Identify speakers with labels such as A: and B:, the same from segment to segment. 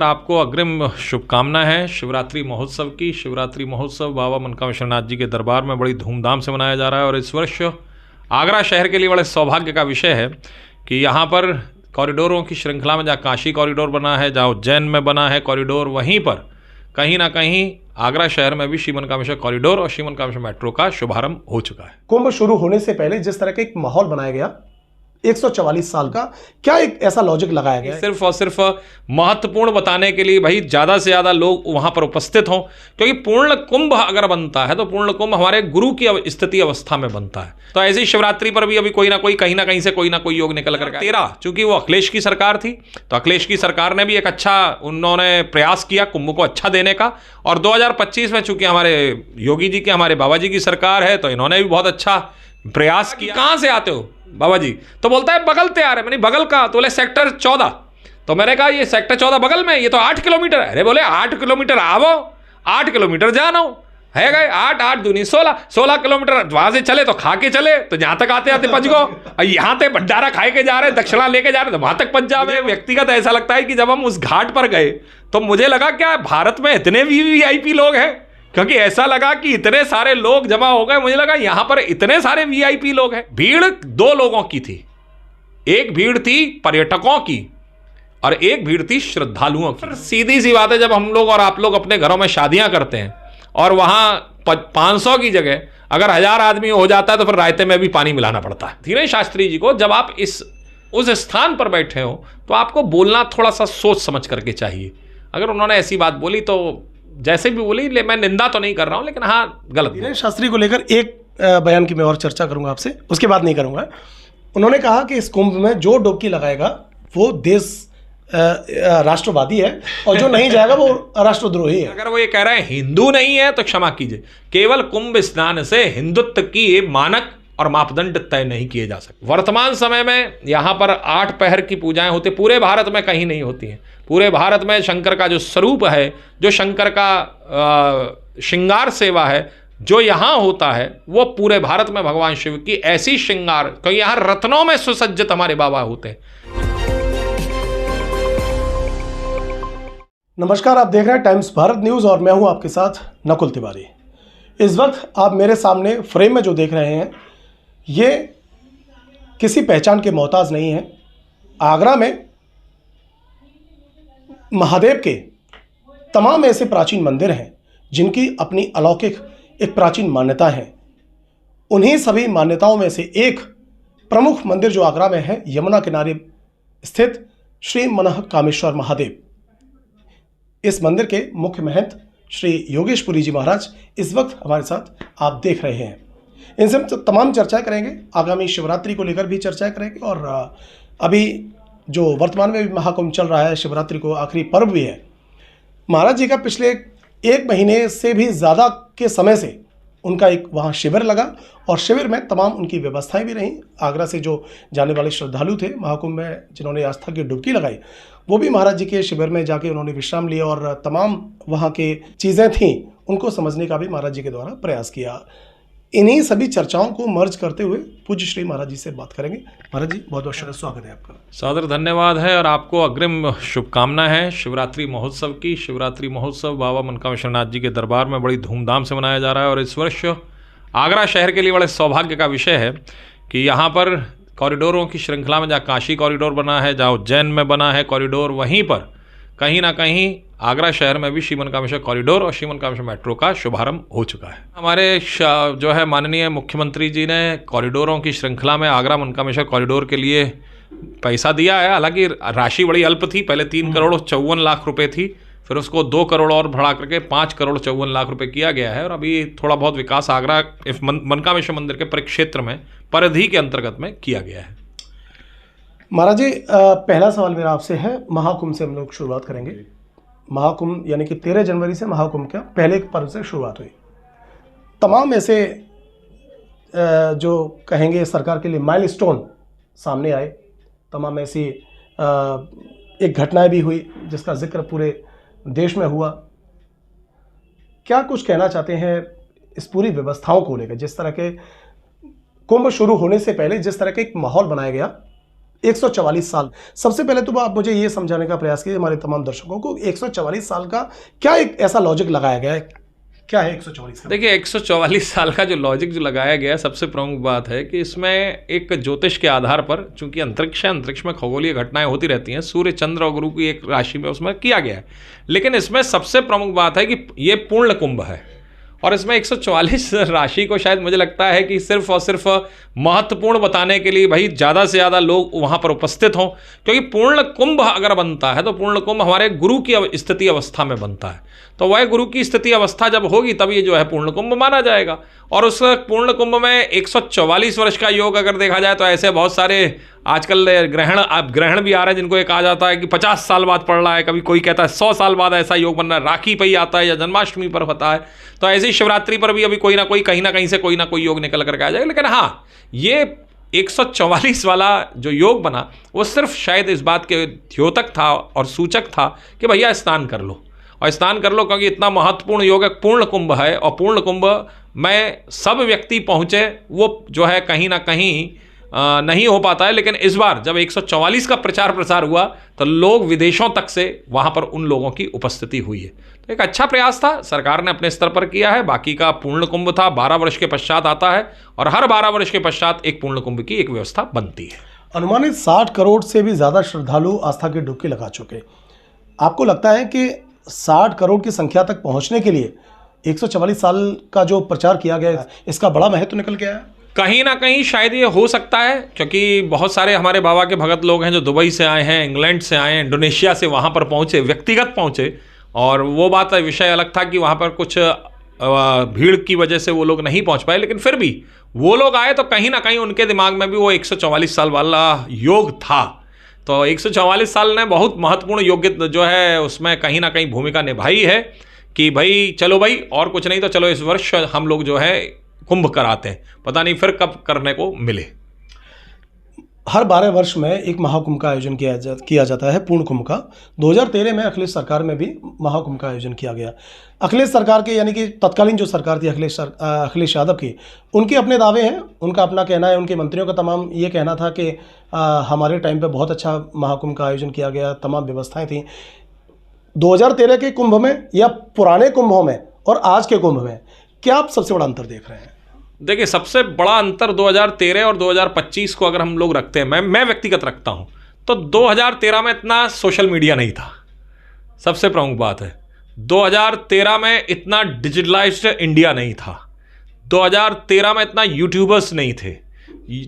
A: आपको अग्रिम शुभकामना है शिवरात्रि महोत्सव की। शिवरात्रि महोत्सव बाबा मनकामेश्वर नाथ जी के दरबार में बड़ी धूमधाम से मनाया जा रहा है और इस वर्ष आगरा शहर के लिए बड़े सौभाग्य का विषय है कि यहाँ पर कॉरिडोरों की श्रृंखला में जहाँ काशी कॉरिडोर बना है, जहाँ उज्जैन में बना है कॉरिडोर, वहीं पर कहीं ना कहीं आगरा शहर में भी श्री मनकामेश्वर कॉरिडोर और श्री मनकामेश्वर मेट्रो का शुभारंभ हो चुका है।
B: कुंभ शुरू होने से पहले जिस तरह का एक माहौल बनाया गया 144 साल का, क्या एक ऐसा लॉजिक लगाया गया?
A: सिर्फ और सिर्फ महत्वपूर्ण बताने के लिए भाई ज़्यादा से ज़्यादा लोग वहाँ पर उपस्थित हों, क्योंकि पूर्ण कुंभ अगर बनता है तो पूर्ण कुंभ हमारे गुरु की स्थिति अवस्था में बनता है। तो ऐसी शिवरात्रि पर भी अभी कोई ना कोई कहीं ना कहीं से कोई ना कोई योग निकल कर 13 चूंकि वो अखिलेश की सरकार थी, तो अखिलेश की सरकार ने भी एक अच्छा उन्होंने प्रयास किया कुंभ को अच्छा देने का। और 2025 में चूंकि हमारे योगी जी के, हमारे बाबा जी की सरकार है, तो इन्होंने भी बहुत अच्छा प्रयास किया। कहाँ से आते हो बाबा जी? तो बोलता है बगल तैयार है। मैंने बगल का? तो बोले सेक्टर 14। तो मैंने कहा ये सेक्टर 14 बगल में, ये तो 8 किलोमीटर है। अरे बोले 8 किलोमीटर आवो, 8 किलोमीटर जानो है गए, 8 दूनी 16 किलोमीटर वहां से चले तो खा के चले, तो जहां तक आते आते पहुंच गो। यहाँ से भंडारा खाए के जा रहे, दक्षिणा लेके जा रहे, तो वहां तक पहुंच जावे। व्यक्तिगत ऐसा लगता है कि जब हम उस घाट पर गए तो मुझे लगा क्या भारत में इतने वीवीआईपी लोग हैं, क्योंकि ऐसा लगा कि इतने सारे लोग जमा हो गए। मुझे लगा यहां पर इतने सारे वीआईपी लोग हैं। भीड़ 2 लोगों की थी, एक भीड़ थी पर्यटकों की और एक भीड़ थी श्रद्धालुओं की। सीधी सी बात है, जब हम लोग और आप लोग अपने घरों में शादियां करते हैं और वहां 500 की जगह अगर 1000 आदमी हो जाता है तो फिर रायते में भी पानी मिलाना पड़ता है। धीरेन्द्र शास्त्री जी को जब आप उस स्थान पर बैठे हो तो आपको बोलना थोड़ा सा सोच समझ करके चाहिए। अगर उन्होंने ऐसी बात बोली तो जैसे भी बोली, मैं निंदा तो नहीं कर रहा हूं, लेकिन हाँ गलत।
B: धीरेन्द्र शास्त्री को लेकर एक बयान की मैं और चर्चा करूंगा आपसे, उसके बाद नहीं करूंगा। उन्होंने कहा कि इस कुंभ में जो डुबकी लगाएगा वो देश राष्ट्रवादी है और जो नहीं जाएगा वो राष्ट्रद्रोही है।
A: अगर वो ये कह रहे हैं हिंदू नहीं है तो क्षमा कीजिए, केवल कुंभ स्नान से हिंदुत्व की मानक और मापदंड तय नहीं किए जा सकते। वर्तमान समय में यहाँ पर 8 पहर की पूजाएं होती, पूरे भारत में कहीं नहीं होती हैं। पूरे भारत में शंकर का जो स्वरूप है, जो शंकर का श्रृंगार सेवा है, जो यहाँ होता है, वो पूरे भारत में भगवान शिव की ऐसी श्रृंगार, क्योंकि यहाँ रत्नों में सुसज्जित हमारे बाबा होते हैं।
B: नमस्कार, आप देख रहे हैं टाइम्स भारत न्यूज और मैं हूं आपके साथ नकुल तिवारी। इस वक्त आप मेरे सामने फ्रेम में जो देख रहे हैं ये किसी पहचान के मोहताज नहीं है। आगरा में महादेव के तमाम ऐसे प्राचीन मंदिर हैं जिनकी अपनी अलौकिक एक प्राचीन मान्यता है। उन्हीं सभी मान्यताओं में से एक प्रमुख मंदिर जो आगरा में है, यमुना किनारे स्थित श्री मनकामेश्वर महादेव। इस मंदिर के मुख्य महंत श्री योगेशपुरी जी महाराज इस वक्त हमारे साथ आप देख रहे हैं। इनसे हम तमाम चर्चाएं करेंगे, आगामी शिवरात्रि को लेकर भी चर्चाएं करेंगे और अभी जो वर्तमान में भी महाकुंभ चल रहा है, शिवरात्रि को आखिरी पर्व भी है। महाराज जी का पिछले 1 महीने से भी ज़्यादा के समय से उनका एक वहाँ शिविर लगा और शिविर में तमाम उनकी व्यवस्थाएं भी रहीं। आगरा से जो जाने वाले श्रद्धालु थे महाकुंभ में, जिन्होंने आस्था की डुबकी लगाई, वो भी महाराज जी के शिविर में जाके उन्होंने विश्राम लिया और तमाम वहाँ के चीज़ें थीं उनको समझने का भी महाराज जी के द्वारा प्रयास किया। इन्हीं सभी चर्चाओं को मर्ज करते हुए पूज्य श्री महाराज जी से बात करेंगे। महाराज जी बहुत बहुत स्वागत है आपका।
A: सादर धन्यवाद है और आपको अग्रिम शुभकामना है शिवरात्रि महोत्सव की। शिवरात्रि महोत्सव बाबा मनकामेश्वर नाथ जी के दरबार में बड़ी धूमधाम से मनाया जा रहा है और इस वर्ष आगरा शहर के लिए बड़े सौभाग्य का विषय है कि यहाँ पर कॉरिडोरों की श्रृंखला में जहाँ काशी कॉरिडोर बना है, जहाँ उज्जैन में बना है कॉरिडोर, वहीं पर कहीं ना कहीं आगरा शहर में भी श्री मनकामेश्वर कॉरिडोर और श्री मनकामेश्वर मेट्रो का शुभारंभ हो चुका है। हमारे जो है माननीय मुख्यमंत्री जी ने कॉरिडोरों की श्रृंखला में आगरा मनकामेश्वर कॉरिडोर के लिए पैसा दिया है। हालांकि राशि बड़ी अल्प थी, पहले 3 करोड़ 54 लाख रुपए थी, फिर उसको 2 करोड़ और बढ़ा करके 5 करोड़ 54 लाख रुपए किया गया है और अभी थोड़ा बहुत विकास आगरा मनकामेश्वर मंदिर के परिक्षेत्र में, परिधि के अंतर्गत में किया गया है।
B: महाराज जी, पहला सवाल मेरा आपसे है, महाकुंभ से हम लोग शुरुआत करेंगे। महाकुंभ यानी कि 13 जनवरी से महाकुंभ का पहले पर्व से शुरुआत हुई। तमाम ऐसे जो कहेंगे सरकार के लिए माइलस्टोन सामने आए, तमाम ऐसी एक घटनाएं भी हुई जिसका जिक्र पूरे देश में हुआ। क्या कुछ कहना चाहते हैं इस पूरी व्यवस्थाओं को लेकर? जिस तरह के कुंभ शुरू होने से पहले जिस तरह का एक माहौल बनाया गया 144 साल। सबसे पहले तो आप मुझे ये समझाने का प्रयास कीजिए हमारे तमाम दर्शकों को, 144 साल का क्या एक ऐसा लॉजिक लगाया गया है, क्या है 144 का?
A: देखिए 144 साल का जो लॉजिक जो लगाया गया है, सबसे प्रमुख बात है कि इसमें एक ज्योतिष के आधार पर, चूंकि अंतरिक्ष है, अंतरिक्ष में खगोलीय घटनाएं होती रहती हैं, सूर्य चंद्र और गुरु की एक राशि में उसमें किया गया है। लेकिन इसमें सबसे प्रमुख बात है कि ये पूर्ण कुंभ है और इसमें 144 राशि को शायद मुझे लगता है कि सिर्फ और सिर्फ महत्वपूर्ण बताने के लिए भाई ज़्यादा से ज़्यादा लोग वहाँ पर उपस्थित हों, क्योंकि पूर्ण कुंभ अगर बनता है तो पूर्ण कुंभ हमारे गुरु की स्थिति अवस्था में बनता है। तो वह गुरु की स्थिति अवस्था जब होगी तब ये जो है पूर्ण कुंभ माना जाएगा। और उस पूर्ण कुंभ में 144 वर्ष का योग अगर देखा जाए तो ऐसे बहुत सारे आजकल ग्रहण भी आ रहे हैं जिनको एक आ जाता है कि 50 साल बाद पड़ रहा है, कभी कोई कहता है 100 साल बाद ऐसा योग बन रहा है, राखी पे ही आता है या जन्माष्टमी पर होता है। तो ऐसे ही शिवरात्रि पर भी अभी कोई ना कोई कहीं ना कहीं से कोई ना कोई योग निकल करके आ जाएगा। लेकिन हाँ, ये 144 वाला जो योग बना वो सिर्फ शायद इस बात के द्योतक था और सूचक था कि भैया स्नान कर लो और स्नान कर लो, क्योंकि इतना महत्वपूर्ण योग पूर्ण कुंभ है और पूर्ण कुंभ में सब व्यक्ति पहुँचे वो जो है कहीं ना कहीं नहीं हो पाता है। लेकिन इस बार जब 144 का प्रचार प्रसार हुआ तो लोग विदेशों तक से वहाँ पर उन लोगों की उपस्थिति हुई है। तो एक अच्छा प्रयास था, सरकार ने अपने स्तर पर किया है। बाकी का पूर्ण कुंभ था, 12 वर्ष के पश्चात आता है और हर 12 वर्ष के पश्चात एक पूर्ण कुंभ की एक व्यवस्था बनती है।
B: अनुमानित 60 करोड़ से भी ज़्यादा श्रद्धालु आस्था की डुबकी लगा चुके। आपको लगता है कि 60 करोड़ की संख्या तक पहुँचने के लिए 144 साल का जो प्रचार किया गया है इसका बड़ा महत्व निकल के आया?
A: कहीं ना कहीं शायद ये हो सकता है, क्योंकि बहुत सारे हमारे बाबा के भगत लोग हैं जो दुबई से आए हैं, इंग्लैंड से आए हैं, इंडोनेशिया से वहाँ पर पहुँचे, व्यक्तिगत पहुँचे। और वो बात विषय अलग था कि वहाँ पर कुछ भीड़ की वजह से वो लोग नहीं पहुँच पाए, लेकिन फिर भी वो लोग आए तो कहीं ना कहीं उनके दिमाग में भी वो 144 साल वाला योग था। तो 144 साल ने बहुत महत्वपूर्ण योग्य जो है उसमें कहीं ना कहीं भूमिका निभाई है कि भाई चलो भाई, और कुछ नहीं तो चलो इस वर्ष हम लोग जो है कुंभ कराते हैं, पता नहीं फिर कब करने को मिले।
B: हर 12 वर्ष में एक महाकुंभ का आयोजन किया जाता है, पूर्ण कुंभ का। 2013 में अखिलेश सरकार में भी महाकुंभ का आयोजन किया गया। अखिलेश सरकार के यानी कि तत्कालीन जो सरकार थी अखिलेश यादव की, उनके अपने दावे हैं, उनका अपना कहना है, उनके मंत्रियों का तमाम ये कहना था कि हमारे टाइम पे बहुत अच्छा महाकुंभ का आयोजन किया गया, तमाम व्यवस्थाएँ थी। 2013 के कुंभ में या पुराने कुंभों में और आज के कुंभ में क्या आप सबसे बड़ा अंतर देख रहे हैं?
A: देखिए, सबसे बड़ा अंतर 2013 और 2025 को अगर हम लोग रखते हैं, मैं व्यक्तिगत रखता हूं, तो 2013 में इतना सोशल मीडिया नहीं था, सबसे प्रमुख बात है। 2013 में इतना डिजिटलाइज्ड इंडिया नहीं था। 2013 में इतना यूट्यूबर्स नहीं थे।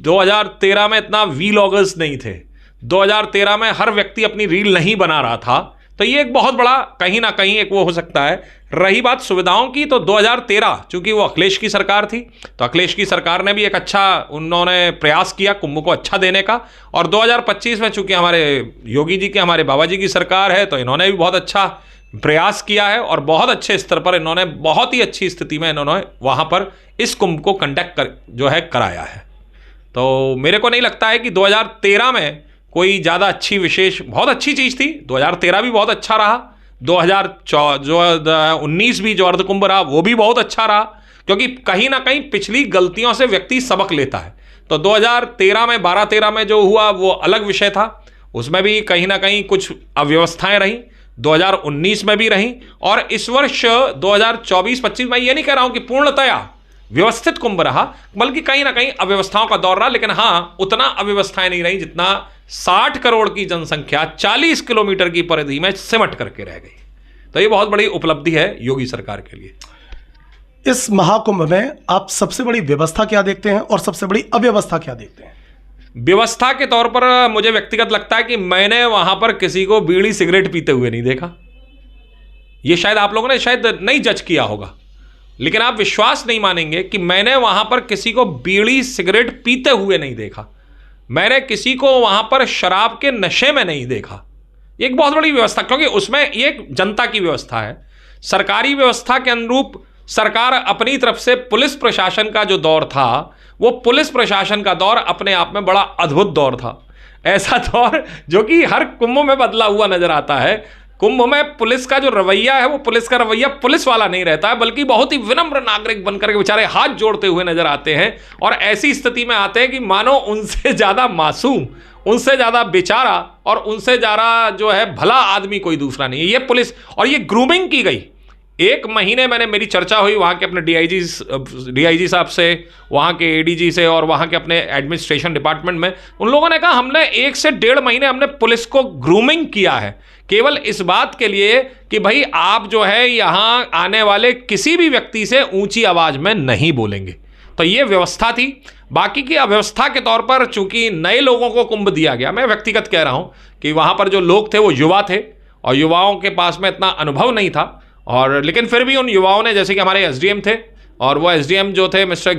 A: 2013 में इतना वीलॉगर्स नहीं थे। 2013 में हर व्यक्ति अपनी रील नहीं बना रहा था। तो ये एक बहुत बड़ा कहीं ना कहीं एक वो हो सकता है। रही बात सुविधाओं की, तो 2013 चूंकि वो अखिलेश की सरकार थी, तो अखिलेश की सरकार ने भी एक अच्छा उन्होंने प्रयास किया कुंभ को अच्छा देने का। और 2025 में चूंकि हमारे योगी जी के, हमारे बाबा जी की सरकार है, तो इन्होंने भी बहुत अच्छा प्रयास किया है और बहुत अच्छे स्तर पर इन्होंने, बहुत ही अच्छी स्थिति में इन्होंने वहाँ पर इस कुंभ को कंडक्ट जो है कराया है। तो मेरे को नहीं लगता है कि 2013 में कोई ज़्यादा अच्छी विशेष, बहुत अच्छी चीज़ थी। 2013 भी बहुत अच्छा रहा। 2019 भी जो अर्धकुंभ रहा वो भी बहुत अच्छा रहा, क्योंकि कहीं ना कहीं पिछली गलतियों से व्यक्ति सबक लेता है। तो 2013 में 12-13 में जो हुआ वो अलग विषय था, उसमें भी कहीं ना कहीं कुछ अव्यवस्थाएं रहीं। 2019 में भी रहीं और इस वर्ष 2024-25 में ये नहीं कह रहा हूँ कि पूर्णतया व्यवस्थित कुंभ रहा, बल्कि कहीं ना कहीं अव्यवस्थाओं का दौर रहा। लेकिन हाँ, उतना अव्यवस्थाएं नहीं रही जितना 60 करोड़ की जनसंख्या 40 किलोमीटर की परिधि में सिमट करके रह गई। तो ये बहुत बड़ी उपलब्धि है योगी सरकार के लिए।
B: इस महाकुंभ में आप सबसे बड़ी व्यवस्था क्या देखते हैं और सबसे बड़ी अव्यवस्था क्या देखते हैं?
A: व्यवस्था के तौर पर मुझे व्यक्तिगत लगता है कि मैंने वहां पर किसी को बीड़ी सिगरेट पीते हुए नहीं देखा। ये शायद आप लोगों ने शायद नहीं जज किया होगा, लेकिन आप विश्वास नहीं मानेंगे कि मैंने वहां पर किसी को बीड़ी सिगरेट पीते हुए नहीं देखा। मैंने किसी को वहां पर शराब के नशे में नहीं देखा। ये एक बहुत बड़ी व्यवस्था, क्योंकि उसमें एक जनता की व्यवस्था है। सरकारी व्यवस्था के अनुरूप सरकार अपनी तरफ से, पुलिस प्रशासन का जो दौर था, वो पुलिस प्रशासन का दौर अपने आप में बड़ा अद्भुत दौर था। ऐसा दौर जो कि हर कुंभ में बदला हुआ नजर आता है। कुंभ में पुलिस का जो रवैया है, वो पुलिस का रवैया पुलिस वाला नहीं रहता है, बल्कि बहुत ही विनम्र नागरिक बनकर के बेचारे हाथ जोड़ते हुए नजर आते हैं और ऐसी स्थिति में आते हैं कि मानो उनसे ज़्यादा मासूम, उनसे ज़्यादा बेचारा और उनसे ज़्यादा जो है भला आदमी कोई दूसरा नहीं है। ये पुलिस और ये ग्रूमिंग की गई। एक महीने मैंने मेरी चर्चा हुई वहाँ के अपने डीआईजी साहब से, वहाँ के एडीजी से और वहाँ के अपने एडमिनिस्ट्रेशन डिपार्टमेंट में। उन लोगों ने कहा हमने 1 से 1.5 महीने हमने पुलिस को ग्रूमिंग किया है केवल इस बात के लिए कि भाई आप जो है यहाँ आने वाले किसी भी व्यक्ति से ऊंची आवाज़ में नहीं बोलेंगे। तो ये व्यवस्था थी। बाकी की अव्यवस्था के तौर पर चूंकि नए लोगों को कुंभ दिया गया, मैं व्यक्तिगत कह रहा हूँ कि वहाँ पर जो लोग थे वो युवा थे और युवाओं के पास में इतना अनुभव नहीं था, और लेकिन फिर भी उन युवाओं ने, जैसे कि हमारे एसडीएम थे और वो एसडीएम जो थे मिस्टर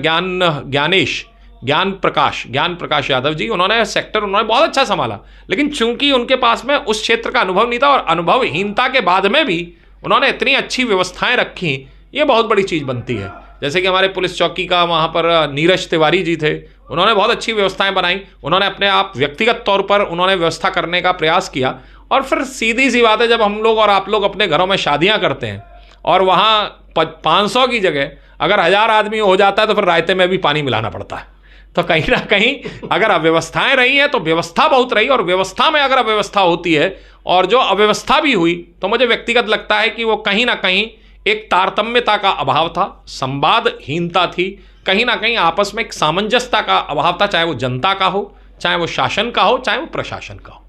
A: ज्ञान प्रकाश यादव जी, उन्होंने सेक्टर उन्होंने बहुत अच्छा संभाला। लेकिन चूंकि उनके पास में उस क्षेत्र का अनुभव नहीं था और अनुभवहीनता के बाद में भी उन्होंने इतनी अच्छी व्यवस्थाएं रखी, ये बहुत बड़ी चीज़ बनती है। जैसे कि हमारे पुलिस चौकी का वहाँ पर नीरज तिवारी जी थे, उन्होंने बहुत अच्छी व्यवस्थाएं बनाई। उन्होंने अपने आप व्यक्तिगत तौर पर उन्होंने व्यवस्था करने का प्रयास किया। और फिर सीधी सी बात है, जब हम लोग और आप लोग अपने घरों में शादियां करते हैं और वहाँ 500 की जगह अगर 1000 आदमी हो जाता है तो फिर रायते में भी पानी मिलाना पड़ता है। तो कहीं ना कहीं अगर अव्यवस्थाएं रही हैं तो व्यवस्था बहुत रही, और व्यवस्था में अगर अव्यवस्था होती है और जो अव्यवस्था भी हुई तो मुझे व्यक्तिगत लगता है कि वो कहीं ना कहीं एक तारतम्यता का अभाव था, संवादहीनता थी, कहीं ना कहीं आपस में एक सामंजस्यता का अभाव था, चाहे वो जनता का हो, चाहे वो शासन का हो, चाहे वो प्रशासन का हो।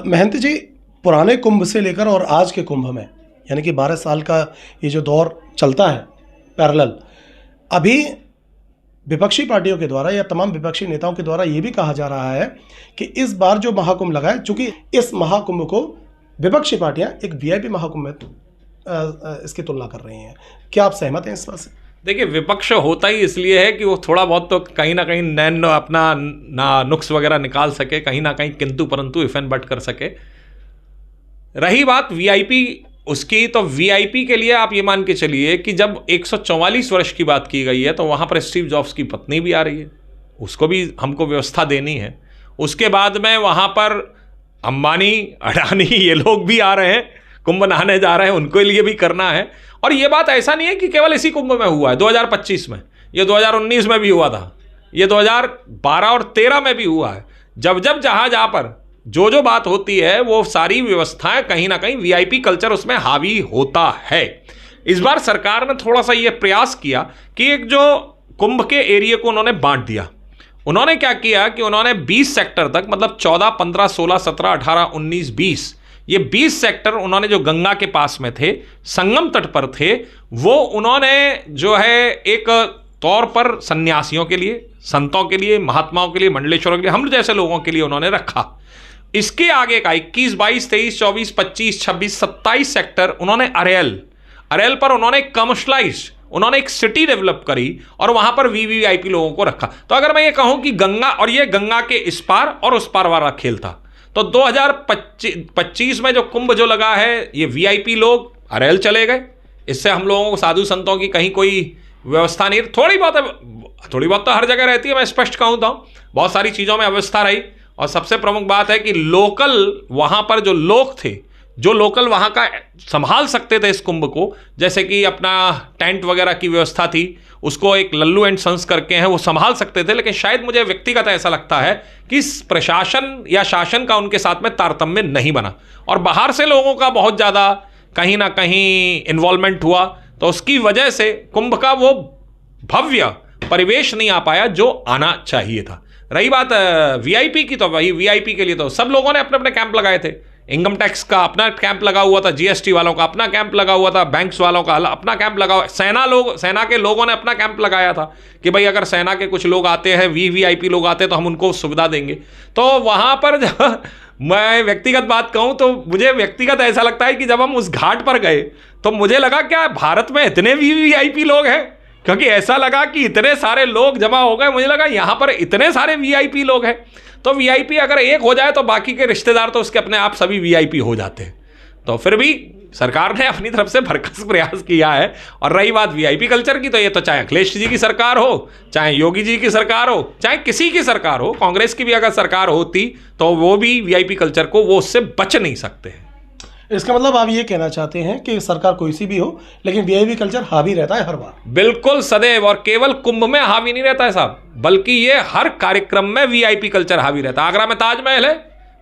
B: महंत जी, पुराने कुंभ से लेकर और आज के कुंभ में यानी कि 12 साल का ये जो दौर चलता है पैरेलल, अभी विपक्षी पार्टियों के द्वारा या तमाम विपक्षी नेताओं के द्वारा ये भी कहा जा रहा है कि इस बार जो महाकुंभ लगा है, चूंकि इस महाकुंभ को विपक्षी पार्टियां एक वीआईपी महाकुंभ में इसकी तुलना कर रही हैं। क्या आप सहमत हैं इस बात से?
A: देखिए, विपक्ष होता ही इसलिए है कि वो थोड़ा बहुत तो कहीं ना कहीं नैन अपना नुक्स वगैरह निकाल सके, कहीं ना कहीं किंतु परंतु इफ एंड बट कर सके। रही बात वीआईपी उसकी, तो वीआईपी के लिए आप ये मान के चलिए कि जब 144 वर्ष की बात की गई है तो वहाँ पर स्टीव जॉब्स की पत्नी भी आ रही है, उसको भी हमको व्यवस्था देनी है। उसके बाद में वहाँ पर अंबानी, अडानी ये लोग भी आ रहे हैं, कुंभ नहाने जा रहे हैं, उनके लिए भी करना है। और ये बात ऐसा नहीं है कि केवल इसी कुंभ में हुआ है, 2025 में, ये 2019 में भी हुआ था, ये 2012 और 13 में भी हुआ है। जब जहाँ पर जो बात होती है वो सारी व्यवस्थाएं कहीं ना कहीं वीआईपी कल्चर उसमें हावी होता है। इस बार सरकार ने थोड़ा सा ये प्रयास किया कि एक जो कुंभ के एरिया को उन्होंने बांट दिया। उन्होंने क्या किया कि उन्होंने 20 सेक्टर तक, मतलब 14, 15, 16, 17, 18, 19, 20, ये 20 सेक्टर उन्होंने जो गंगा के पास में थे, संगम तट पर थे, वो उन्होंने जो है एक तौर पर सन्यासियों के लिए, संतों के लिए, महात्माओं के लिए, मंडलेश्वरों के लिए, हम जैसे लोगों के लिए उन्होंने रखा। इसके आगे का 21, 22, 23, 24, 25, 26, 27 सेक्टर उन्होंने अरेल पर उन्होंने कमर्शलाइज, उन्होंने एक सिटी डेवलप करी और वहां पर वीवीआईपी लोगों को रखा। तो अगर मैं ये कहूं कि गंगा, और ये गंगा के इस पार और उस पार वाला खेल था, तो 2025 में जो कुंभ जो लगा है, ये वीआईपी लोग अरेल चले गए। इससे हम लोगों को, साधु संतों की कहीं कोई व्यवस्था नहीं, थोड़ी बहुत तो हर जगह रहती है, मैं स्पष्ट कहूँ तो बहुत सारी चीज़ों में अव्यवस्था रही। और सबसे प्रमुख बात है कि लोकल वहाँ पर जो लोग थे, जो लोकल वहाँ का संभाल सकते थे इस कुंभ को, जैसे कि अपना टेंट वगैरह की व्यवस्था थी, उसको एक लल्लू एंड सन्स करके हैं, वो संभाल सकते थे। लेकिन शायद मुझे व्यक्तिगत ऐसा लगता है कि प्रशासन या शासन का उनके साथ में तारतम्य नहीं बना और बाहर से लोगों का बहुत ज़्यादा कहीं ना कहीं इन्वॉल्वमेंट हुआ, तो उसकी वजह से कुंभ का वो भव्य परिवेश नहीं आ पाया जो आना चाहिए था। रही बात वीआईपी की, तो वही वीआईपी के लिए तो सब लोगों ने अपने अपने कैंप लगाए थे। इनकम टैक्स का अपना कैंप लगा हुआ था, जीएसटी वालों का अपना कैंप लगा हुआ था, बैंक्स वालों का अपना कैंप लगा हुआ, सेना के लोगों ने अपना कैंप लगाया था कि भाई अगर सेना के कुछ लोग आते हैं, वीवीआईपी लोग आते हैं तो हम उनको सुविधा देंगे। तो वहाँ पर जब मैं व्यक्तिगत बात कहूँ तो मुझे व्यक्तिगत ऐसा लगता है कि जब हम उस घाट पर गए तो मुझे लगा क्या भारत में इतने वीवीआईपी लोग हैं, क्योंकि ऐसा लगा कि इतने सारे लोग जमा हो गए, मुझे लगा यहाँ पर इतने सारे वीआईपी लोग हैं। तो वीआईपी अगर एक हो जाए तो बाकी के रिश्तेदार तो उसके अपने आप सभी वीआईपी हो जाते हैं। तो फिर भी सरकार ने अपनी तरफ से भरकस प्रयास किया है। और रही बात वीआईपी कल्चर की, तो ये तो चाहे अखिलेश जी की सरकार हो, चाहे योगी जी की सरकार हो, चाहे किसी की सरकार हो, कांग्रेस की भी अगर सरकार होती तो वो भी वीआईपी कल्चर को वो उससे बच नहीं सकते हैं।
B: इसका मतलब आप ये कहना चाहते हैं कि सरकार कोई सी भी हो, लेकिन वीआईपी कल्चर हावी रहता है हर बार।
A: बिल्कुल सदैव, और केवल कुंभ में हावी नहीं रहता है साहब, बल्कि ये हर कार्यक्रम में वीआईपी कल्चर हावी रहता है। आगरा में ताजमहल है,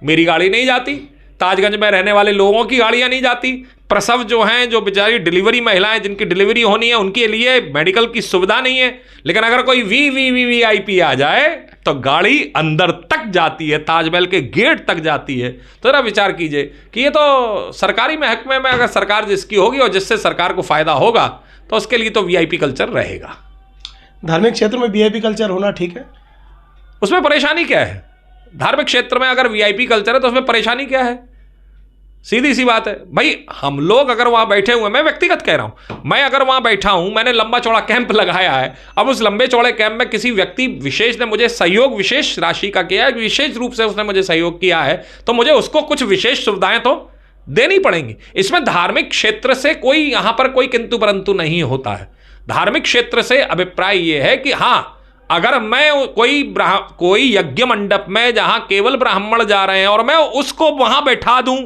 A: मेरी गाड़ी नहीं जाती, ताजगंज में रहने वाले लोगों की गाड़ियां नहीं जाती, प्रसव जो हैं, जो बेचारी डिलीवरी महिलाएं जिनकी डिलीवरी होनी है, उनके लिए मेडिकल की सुविधा नहीं है। लेकिन अगर कोई वीआईपी आ जाए तो गाड़ी अंदर तक जाती है, ताजमहल के गेट तक जाती है। तो जरा विचार कीजिए कि ये तो सरकारी महकमे में अगर सरकार जिसकी होगी और जिससे सरकार को फायदा होगा तो उसके लिए तो वीआईपी कल्चर रहेगा।
B: धार्मिक क्षेत्र में वीआईपी कल्चर होना ठीक है,
A: उसमें परेशानी क्या है? धार्मिक क्षेत्र में अगर वीआईपी कल्चर है तो उसमें परेशानी क्या है? सीधी सी बात है भाई, हम लोग अगर वहां बैठे हुए, मैं व्यक्तिगत कह रहा हूं, मैं अगर वहां बैठा हूं, मैंने लंबा चौड़ा कैंप लगाया है, अब उस लंबे चौड़े कैंप में किसी व्यक्ति विशेष ने मुझे सहयोग विशेष राशि का किया है, विशेष रूप से उसने मुझे सहयोग किया है, तो मुझे उसको कुछ विशेष सुविधाएं तो देनी पड़ेंगी। इसमें धार्मिक क्षेत्र से कोई यहां पर कोई किंतु परंतु नहीं होता है। धार्मिक क्षेत्र से अभिप्राय यह है कि हां, अगर मैं कोई यज्ञ मंडप में जहां केवल ब्राह्मण जा रहे हैं और मैं उसको वहां बैठा दूं,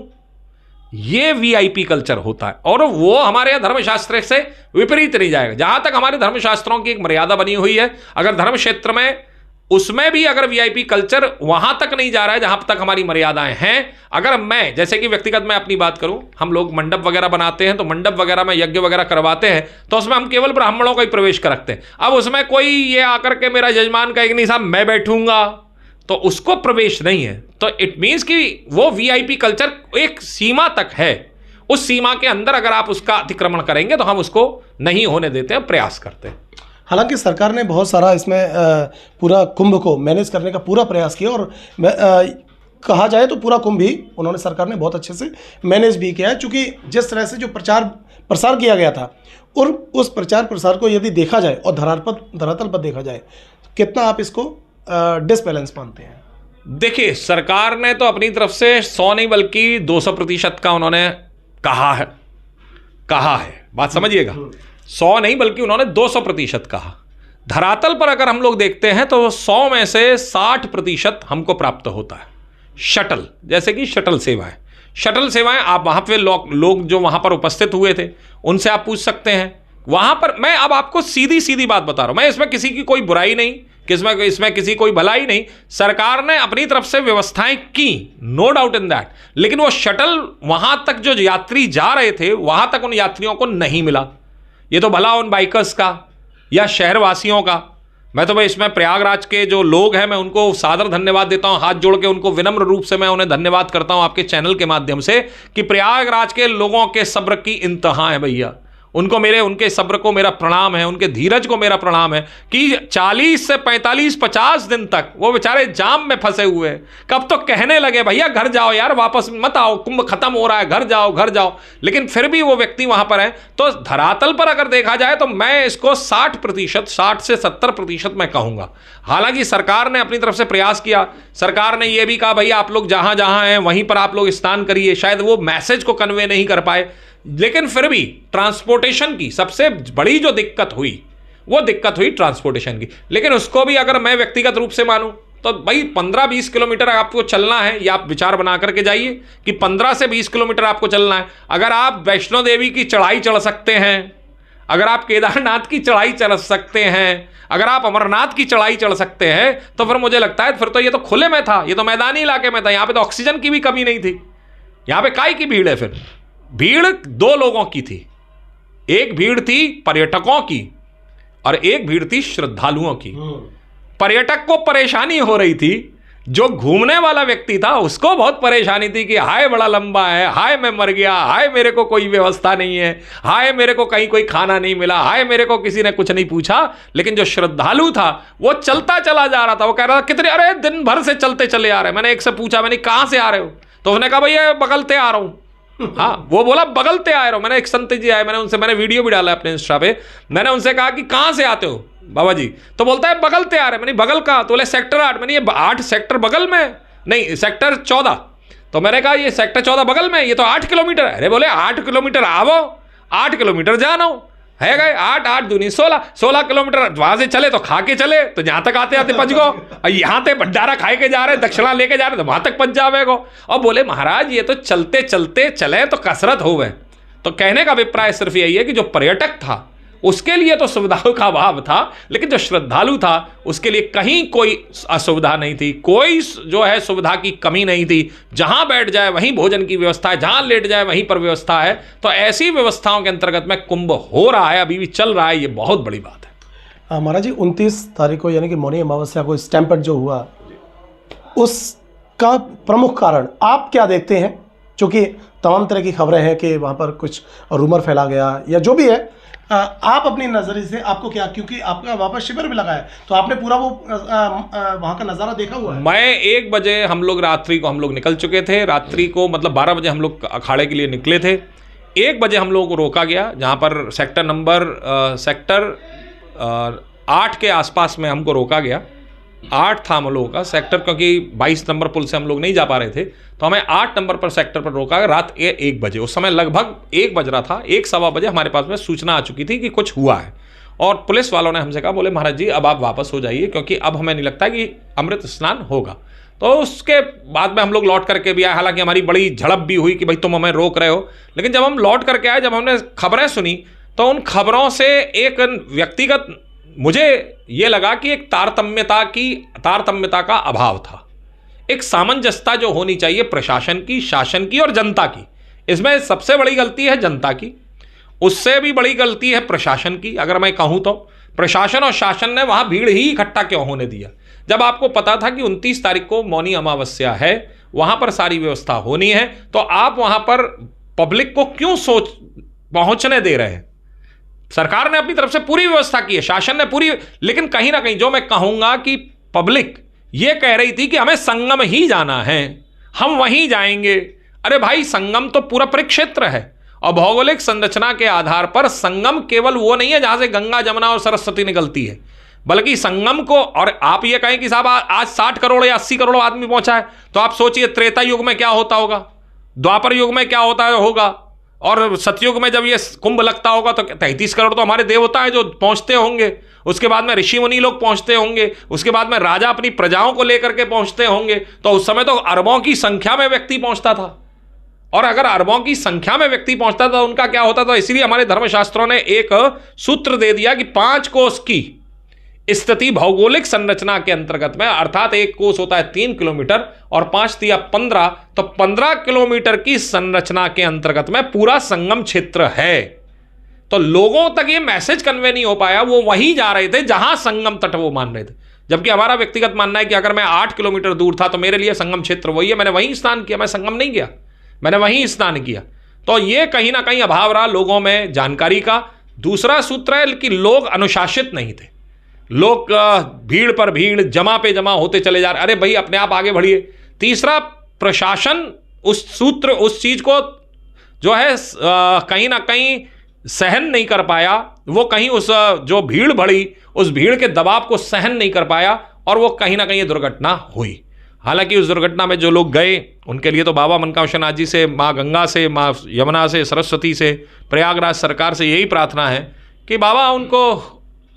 A: ये वीआईपी कल्चर होता है, और वो हमारे धर्मशास्त्र से विपरीत नहीं जाएगा। जहां तक हमारे धर्मशास्त्रों की एक मर्यादा बनी हुई है, अगर धर्म क्षेत्र में उसमें भी अगर वीआईपी कल्चर वहां तक नहीं जा रहा है जहां तक हमारी मर्यादाएं हैं। अगर मैं, जैसे कि व्यक्तिगत मैं अपनी बात करूं, हम लोग मंडप वगैरह बनाते हैं, तो मंडप वगैरह में यज्ञ वगैरह करवाते हैं, तो उसमें हम केवल ब्राह्मणों का ही प्रवेश कर रखते हैं। अब उसमें कोई ये आकर के मेरा यजमान कहेगा नहीं साहब मैं बैठूंगा, तो उसको प्रवेश नहीं है। तो इट मीन्स कि वो वीआईपी कल्चर एक सीमा तक है, उस सीमा के अंदर अगर आप उसका अतिक्रमण करेंगे तो हम उसको नहीं होने देते हैं, प्रयास करते हैं।
B: हालांकि सरकार ने बहुत सारा इसमें पूरा कुंभ को मैनेज करने का पूरा प्रयास किया, और कहा जाए तो पूरा कुंभ ही उन्होंने, सरकार ने बहुत अच्छे से मैनेज भी किया है। चूँकि जिस तरह से जो प्रचार प्रसार किया गया था, और उस प्रचार प्रसार को यदि देखा जाए और धरातल पर देखा जाए, कितना आप इसको डिसबैलेंस मानते हैं?
A: देखिए, सरकार ने तो अपनी तरफ से 100 नहीं बल्कि 200% का उन्होंने कहा है। बात समझिएगा, 100 नहीं बल्कि उन्होंने 200% कहा। धरातल पर अगर हम लोग देखते हैं तो 100 में से 60% हमको प्राप्त होता है। शटल, जैसे कि शटल सेवाएं आप वहां पे लोग जो वहां पर उपस्थित हुए थे उनसे आप पूछ सकते हैं। वहां पर मैं अब आपको सीधी बात बता रहा हूं, मैं इसमें किसी की कोई बुराई नहीं, इसमें किसी कोई भलाई नहीं। सरकार ने अपनी तरफ से व्यवस्थाएं की, नो डाउट इन दैट, लेकिन वो शटल वहां तक जो यात्री जा रहे थे वहां तक उन यात्रियों को नहीं मिला। ये तो भला उन बाइकर्स का या शहरवासियों का। मैं तो इसमें प्रयागराज के जो लोग हैं मैं उनको सादर धन्यवाद देता हूं, हाथ जोड़ के उनको विनम्र रूप से मैं उन्हें धन्यवाद करता हूं आपके चैनल के माध्यम से, कि प्रयागराज के लोगों के सब्र की इंतहा है भैया। उनके सब्र को मेरा प्रणाम है, उनके धीरज को मेरा प्रणाम है कि 40 से 45-50 दिन तक वो बेचारे जाम में फंसे हुए हैं। कब तो कहने लगे भैया घर जाओ यार, वापस मत आओ, कुंभ खत्म हो रहा है, घर जाओ, लेकिन फिर भी वो व्यक्ति वहां पर है। तो धरातल पर अगर देखा जाए तो मैं इसको 60% 60 से 70% मैं कहूंगा। हालांकि सरकार ने अपनी तरफ से प्रयास किया, सरकार ने यह भी कहा भैया आप लोग जहां हैं वहीं पर आप लोग स्नान करिए। शायद वो मैसेज को कन्वे नहीं कर पाए, लेकिन फिर भी ट्रांसपोर्टेशन की सबसे बड़ी जो दिक्कत हुई वो दिक्कत हुई ट्रांसपोर्टेशन की। लेकिन उसको भी अगर मैं व्यक्तिगत रूप से मानूं तो भाई 15-20 किलोमीटर आपको चलना है, या आप विचार बना करके जाइए कि 15 से 20 किलोमीटर आपको चलना है। अगर आप वैष्णो देवी की चढ़ाई चढ़ सकते हैं, अगर आप केदारनाथ की चढ़ाई चढ़ सकते हैं, अगर आप अमरनाथ की चढ़ाई चढ़ सकते हैं, तो फिर मुझे लगता है फिर तो ये तो खुले में था, ये तो मैदानी इलाके में था, यहाँ पे तो ऑक्सीजन की भी कमी नहीं थी। यहाँ पे काय की भीड़ है? फिर भीड़ 2 लोगों की थी, एक भीड़ थी पर्यटकों की और एक भीड़ थी श्रद्धालुओं की। पर्यटक को परेशानी हो रही थी, जो घूमने वाला व्यक्ति था उसको बहुत परेशानी थी कि हाय बड़ा लंबा है, हाय मैं मर गया, हाय मेरे को कोई व्यवस्था नहीं है, हाय मेरे को कहीं कोई खाना नहीं मिला, हाय मेरे को किसी ने कुछ नहीं पूछा। लेकिन जो श्रद्धालु था वो चलता चला जा रहा था, वो कह रहा था कितने, अरे दिन भर से चलते चले आ रहे। मैंने एक से पूछा, मैंने कहाँ से आ रहे हो? तो उसने कहा भैया बगलते आ रहा हूँ। हाँ, वो बोला बगलते आ रहा हूँ। मैंने एक संत जी आए, मैंने वीडियो भी डाला अपने इंस्टा पे, मैंने उनसे कहा कि कहाँ से आते हो बाबा जी? तो बोलता है बगलते आ रहे। मैंने बगल कहाँ? तो बोले सेक्टर 8। मैंने ये 8 सेक्टर बगल में नहीं, सेक्टर 14। तो मैंने कहा ये सेक्टर 14 बगल में, ये तो 8 किलोमीटर है। अरे बोले 8 किलोमीटर आवो, 8 किलोमीटर जानो। है गए 8 दूनी 16 किलोमीटर वहां से चले तो खा के चले तो जहां तक आते आते पहुंच गो, और यहाँ ते भंडारा खाए के जा रहे, दक्षिणा लेके जा रहे तो वहां तक पहुंच जावेगो। और बोले महाराज ये तो चलते चलते चले तो कसरत हो गए। तो कहने का अभिप्राय सिर्फ यही है कि जो पर्यटक था उसके लिए तो सुविधाओं का अभाव था, लेकिन जो श्रद्धालु था उसके लिए कहीं कोई असुविधा नहीं थी, कोई जो है सुविधा की कमी नहीं थी। जहां बैठ जाए वहीं भोजन की व्यवस्था है, जहां लेट जाए वहीं पर व्यवस्था है। तो ऐसी व्यवस्थाओं के अंतर्गत में कुंभ हो रहा है, अभी भी चल रहा है, ये बहुत बड़ी बात है।
B: महाराज जी 29 तारीख को यानी कि मौनी अमावस्या को स्टैम्पेड जो हुआ उसका प्रमुख कारण आप क्या देखते हैं? क्योंकि तमाम तरह की खबरें हैं कि वहाँ पर कुछ रूमर फैला गया या जो भी है, आप अपनी नज़रिए से आपको क्या, क्योंकि आपका वहाँ पर शिविर भी लगा है तो आपने पूरा वो वहाँ का नज़ारा देखा हुआ है।
A: मैं 1 बजे हम लोग रात्रि को हम लोग निकल चुके थे, रात्रि को मतलब 12 बजे हम लोग अखाड़े के लिए निकले थे। 1 बजे हम लोगों को रोका गया, जहाँ पर सेक्टर 8 के आसपास में हमको रोका गया। 8 था हम लोगों का सेक्टर, क्योंकि 22 नंबर पुल से हम लोग नहीं जा पा रहे थे, तो हमें 8 नंबर पर सेक्टर पर रोका गया रात 1 बजे। उस समय लगभग 1 बज रहा था, 1 सवा बजे हमारे पास में सूचना आ चुकी थी कि कुछ हुआ है। और पुलिस वालों ने हमसे कहा, बोले महाराज जी अब आप वापस हो जाइए, क्योंकि अब हमें नहीं लगता कि अमृत स्नान होगा। तो उसके बाद में हम लोग लौट करके भी आए, हालांकि हमारी बड़ी झड़प भी हुई कि भाई तुम हमें रोक रहे हो। लेकिन जब हम लौट करके आए, जब हमने खबरें सुनी, तो उन खबरों से एक व्यक्तिगत मुझे ये लगा कि एक तारतम्यता का अभाव था। एक सामंजस्यता जो होनी चाहिए प्रशासन की, शासन की और जनता की, इसमें सबसे बड़ी गलती है जनता की, उससे भी बड़ी गलती है प्रशासन की। अगर मैं कहूँ तो प्रशासन और शासन ने वहाँ भीड़ ही इकट्ठा क्यों होने दिया, जब आपको पता था कि 29 तारीख को मौनी अमावस्या है, वहाँ पर सारी व्यवस्था होनी है, तो आप वहाँ पर पब्लिक को क्यों पहुँचने दे रहे हैं? सरकार ने अपनी तरफ से पूरी व्यवस्था की है, शासन ने पूरी, लेकिन कहीं ना कहीं जो मैं कहूंगा कि पब्लिक ये कह रही थी कि हमें संगम ही जाना है, हम वहीं जाएंगे। अरे भाई, संगम तो पूरा परिक्षेत्र है, और भौगोलिक संरचना के आधार पर संगम केवल वो नहीं है जहां से गंगा, जमुना और सरस्वती निकलती है, बल्कि संगम को, और आप ये कहें कि साहब आज 60 करोड़ या 80 करोड़ आदमी पहुंचा है, तो आप सोचिए त्रेता युग में क्या होता होगा, द्वापर युग में क्या होगा, और सतयुग में जब ये कुंभ लगता होगा तो 33 करोड़ तो हमारे देवता हैं जो पहुंचते होंगे, उसके बाद में ऋषि मुनि लोग पहुंचते होंगे, उसके बाद में राजा अपनी प्रजाओं को लेकर के पहुंचते होंगे। तो उस समय तो अरबों की संख्या में व्यक्ति पहुंचता था, और अगर अरबों की संख्या में व्यक्ति पहुंचता था उनका क्या होता था। इसलिए हमारे धर्मशास्त्रों ने एक सूत्र दे दिया कि 5 कोस की स्थिति भौगोलिक संरचना के अंतर्गत में, अर्थात 1 कोस होता है 3 किलोमीटर और 5 या 15, तो 15 किलोमीटर की संरचना के अंतर्गत में पूरा संगम क्षेत्र है। तो लोगों तक ये मैसेज कन्वे नहीं हो पाया, वो वहीं जा रहे थे जहां संगम तट वो मान रहे थे। जबकि हमारा व्यक्तिगत मानना है कि अगर मैं 8 किलोमीटर दूर था तो मेरे लिए संगम क्षेत्र वही है, मैंने वहीं स्नान किया, मैं संगम नहीं गया, मैंने वहीं स्नान किया। तो ये कहीं ना कहीं अभाव रहा लोगों में जानकारी का। दूसरा सूत्र है कि लोग अनुशासित नहीं थे, लोग भीड़ पर भीड़, जमा पे जमा होते चले जा रहे। अरे भाई अपने आप आगे बढ़िए। तीसरा, प्रशासन उस चीज को जो है कहीं ना कहीं सहन नहीं कर पाया, वो कहीं उस जो भीड़ बढ़ी उस भीड़ के दबाव को सहन नहीं कर पाया, और वो कहीं ना कहीं दुर्घटना हुई। हालांकि उस दुर्घटना में जो लोग गए उनके लिए तो बाबा मनकामेश्वर जी से, माँ गंगा से, माँ यमुना से, सरस्वती से, प्रयागराज सरकार से यही प्रार्थना है कि बाबा उनको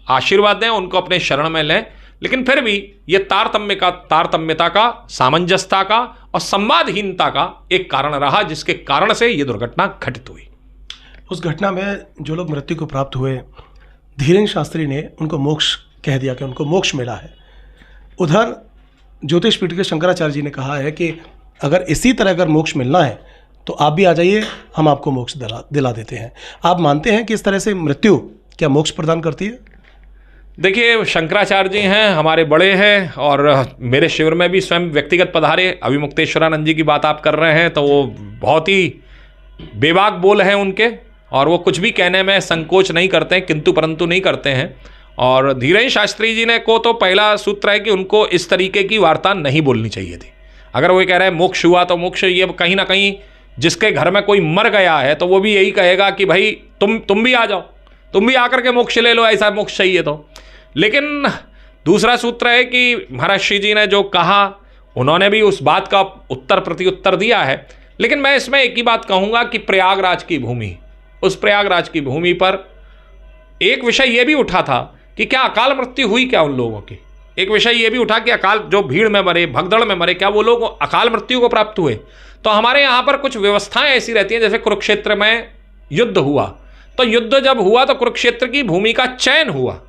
A: आशीर्वाद दें, उनको अपने शरण में लें। लेकिन फिर भी ये तारतम्यता का, सामंजस्यता का और संवादहीनता का एक कारण रहा, जिसके कारण से ये दुर्घटना घटित हुई।
B: उस घटना में जो लोग मृत्यु को प्राप्त हुए, धीरेन्द्र शास्त्री ने उनको मोक्ष कह दिया कि उनको मोक्ष मिला है। उधर ज्योतिष पीठ के शंकराचार्य जी ने कहा है कि अगर इसी तरह अगर मोक्ष मिलना है तो आप भी आ जाइए, हम आपको मोक्ष दिला देते हैं। आप मानते हैं कि इस तरह से मृत्यु क्या मोक्ष प्रदान करती है?
A: देखिए, शंकराचार्य जी हैं, हमारे बड़े हैं, और मेरे शिविर में भी स्वयं व्यक्तिगत पधारे। अभी मुक्तेश्वरानंद जी की बात आप कर रहे हैं तो वो बहुत ही बेबाक बोल हैं उनके, और वो कुछ भी कहने में संकोच नहीं करते हैं, किंतु परंतु नहीं करते हैं। और धीरेन्द्र शास्त्री जी ने को तो पहला सूत्र है कि उनको इस तरीके की वार्ता नहीं बोलनी चाहिए थी। अगर वो कह रहे हैं मोक्ष हुआ, तो मोक्ष ये कहीं ना कहीं जिसके घर में कोई मर गया है तो वो भी यही कहेगा कि भाई तुम भी आ जाओ, तुम भी आकर के मोक्ष ले लो, ऐसा मोक्ष चाहिए तो। लेकिन दूसरा सूत्र है कि महर्षि जी ने जो कहा, उन्होंने भी उस बात का उत्तर प्रत्युत्तर दिया है। लेकिन मैं इसमें एक ही बात कहूँगा कि प्रयागराज की भूमि, उस प्रयागराज की भूमि पर एक विषय ये भी उठा था कि क्या अकाल मृत्यु हुई क्या उन लोगों की। एक विषय ये भी उठा कि अकाल, जो भीड़ में मरे, भगदड़ में मरे, क्या वो लोग अकाल मृत्यु को प्राप्त हुए। तो हमारे यहाँ पर कुछ व्यवस्थाएं ऐसी रहती हैं, जैसे कुरुक्षेत्र में युद्ध हुआ, तो युद्ध जब हुआ तो कुरुक्षेत्र की भूमि का चयन हुआ,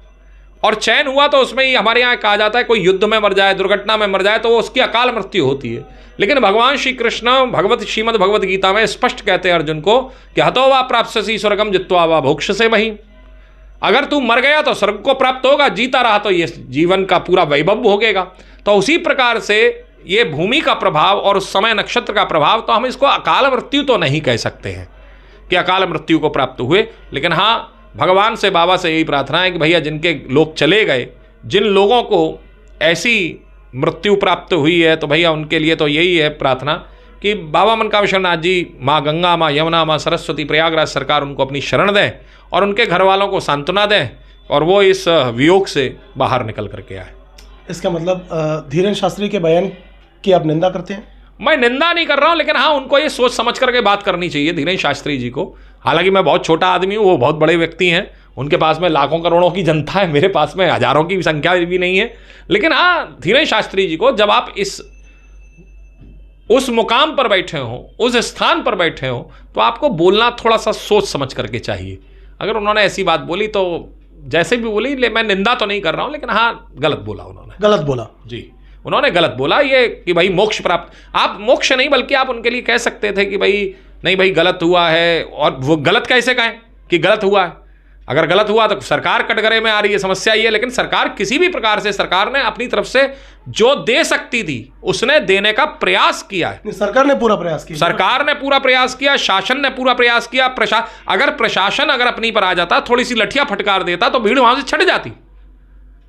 A: और चयन हुआ तो उसमें ही हमारे यहाँ कहा जाता है कोई युद्ध में मर जाए, दुर्घटना में मर जाए तो वो उसकी अकाल मृत्यु होती है। लेकिन भगवान श्री कृष्ण श्रीमद् भगवद गीता में स्पष्ट कहते हैं अर्जुन को कि हतो वा प्राप्स्यसि स्वर्गम जित्वा वा भोक्ष्यसे महीम्। अगर तू मर गया तो स्वर्ग को प्राप्त होगा, जीता रहा तो ये जीवन का पूरा वैभव भोगेगा। तो उसी प्रकार से ये भूमि का प्रभाव और उस समय नक्षत्र का प्रभाव, तो हम इसको अकाल मृत्यु तो नहीं कह सकते हैं कि अकाल मृत्यु को प्राप्त हुए। लेकिन हाँ, भगवान से, बाबा से यही प्रार्थना है कि भैया जिनके लोग चले गए, जिन लोगों को ऐसी मृत्यु प्राप्त हुई है, तो भैया उनके लिए तो यही है प्रार्थना कि बाबा मनकामेश्वरनाथ जी, माँ गंगा, माँ यमुना, माँ सरस्वती, प्रयागराज सरकार उनको अपनी शरण दें और उनके घर वालों को सांत्वना दें और वो इस वियोग से बाहर निकल करके आए।
B: इसका मतलब धीरेन्द्र शास्त्री के बयान की आप निंदा करते हैं?
A: मैं निंदा नहीं कर रहा हूं, लेकिन हाँ, उनको ये सोच समझ करके बात करनी चाहिए धीरेन्द्र शास्त्री जी को। हालांकि मैं बहुत छोटा आदमी हूँ, वो बहुत बड़े व्यक्ति हैं, उनके पास में लाखों करोड़ों की जनता है, मेरे पास में हजारों की संख्या भी नहीं है। लेकिन हाँ, धीरेन्द्र शास्त्री जी को जब आप उस मुकाम पर बैठे हो, उस स्थान पर बैठे हो, तो आपको बोलना थोड़ा सा सोच समझ करके चाहिए। अगर उन्होंने ऐसी बात बोली तो जैसे भी बोली, मैं निंदा तो नहीं कर रहा हूँ, लेकिन हाँ, गलत बोला उन्होंने।
B: गलत बोला
A: जी, उन्होंने गलत बोला ये कि भाई मोक्ष प्राप्त, आप मोक्ष नहीं बल्कि आप उनके लिए कह सकते थे कि भाई नहीं भाई गलत हुआ है। और वो गलत कैसे कहें कि गलत हुआ है? अगर गलत हुआ तो सरकार कटघरे में आ रही है, समस्या ये है। लेकिन सरकार किसी भी प्रकार से, सरकार ने अपनी तरफ से जो दे सकती थी उसने देने का प्रयास किया है।
B: सरकार ने पूरा प्रयास किया,
A: सरकार ने पूरा प्रयास किया, शासन ने पूरा प्रयास किया। अगर प्रशासन अगर अपनी पर आ जाता, थोड़ी सी लठिया फटकार देता, तो भीड़ वहां से छट जाती,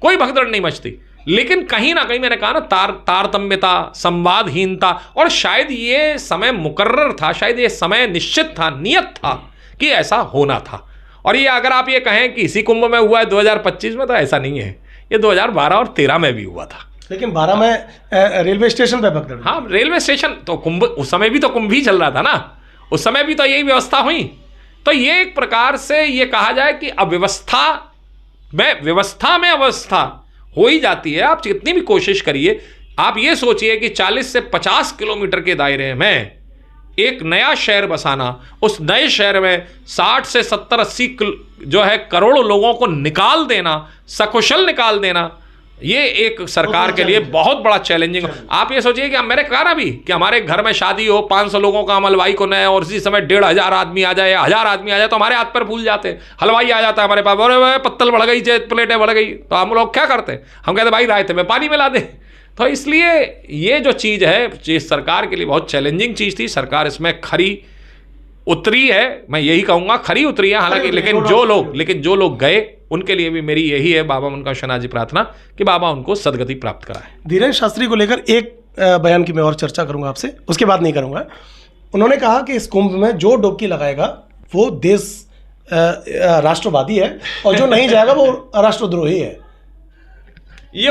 A: कोई भगदड़ नहीं मचती। लेकिन कहीं ना कहीं मैंने कहा ना, तारतम्यता, संवादहीनता, और शायद ये समय मुकर्रर था, शायद ये समय निश्चित था, नियत था कि ऐसा होना था। और ये अगर आप ये कहें कि इसी कुंभ में हुआ है 2025 में, तो ऐसा नहीं है, ये 2012 और 13 में भी हुआ था।
B: लेकिन 12 में रेलवे स्टेशन पे भगदड़।
A: हाँ, रेलवे स्टेशन तो कुंभ, उस समय भी तो कुंभ ही चल रहा था ना, उस समय भी तो यही व्यवस्था हुई। तो ये एक प्रकार से ये कहा जाए कि अव्यवस्था में अवस्था हो ही जाती है। आप जितनी भी कोशिश करिए, आप ये सोचिए कि 40 से 50 किलोमीटर के दायरे में एक नया शहर बसाना, उस नए शहर में 60 से 70-80 जो है करोड़ों लोगों को निकाल देना, सकुशल निकाल देना, ये एक सरकार के लिए बहुत बड़ा चैलेंजिंग। आप ये सोचिए कि मैंने कहा ना अभी कि हमारे घर में शादी हो, 500 लोगों का हलवाई को नया, और इसी समय 1500 आदमी आ जाए या 1000 आदमी आ जाए, तो हमारे हाथ पर फूल जाते हैं। हलवाई आ जाता है हमारे पास, अरे पत्तल बढ़ गई, प्लेटें बढ़ गई, तो हम लोग क्या करते हैं? हम कहते भाई रायते में पानी मिला दे। तो इसलिए ये जो चीज़ है, ये सरकार के लिए बहुत चैलेंजिंग चीज़ थी। सरकार इसमें खरी उतरी है, मैं यही कहूँगा, खरी उतरी है। हालांकि लेकिन जो लोग गए, उनके लिए भी मेरी यही है बाबा मनकामेश्वर जी प्रार्थना कि बाबा उनको सदगति प्राप्त कराए।
B: धीरेन्द्र शास्त्री को लेकर एक बयान की मैं और चर्चा करूंगा आपसे, उसके बाद नहीं करूंगा। उन्होंने कहा कि इस कुंभ में जो डुबकी लगाएगा वो देश राष्ट्रवादी है, और जो नहीं जाएगा वो राष्ट्रद्रोही है।
A: ये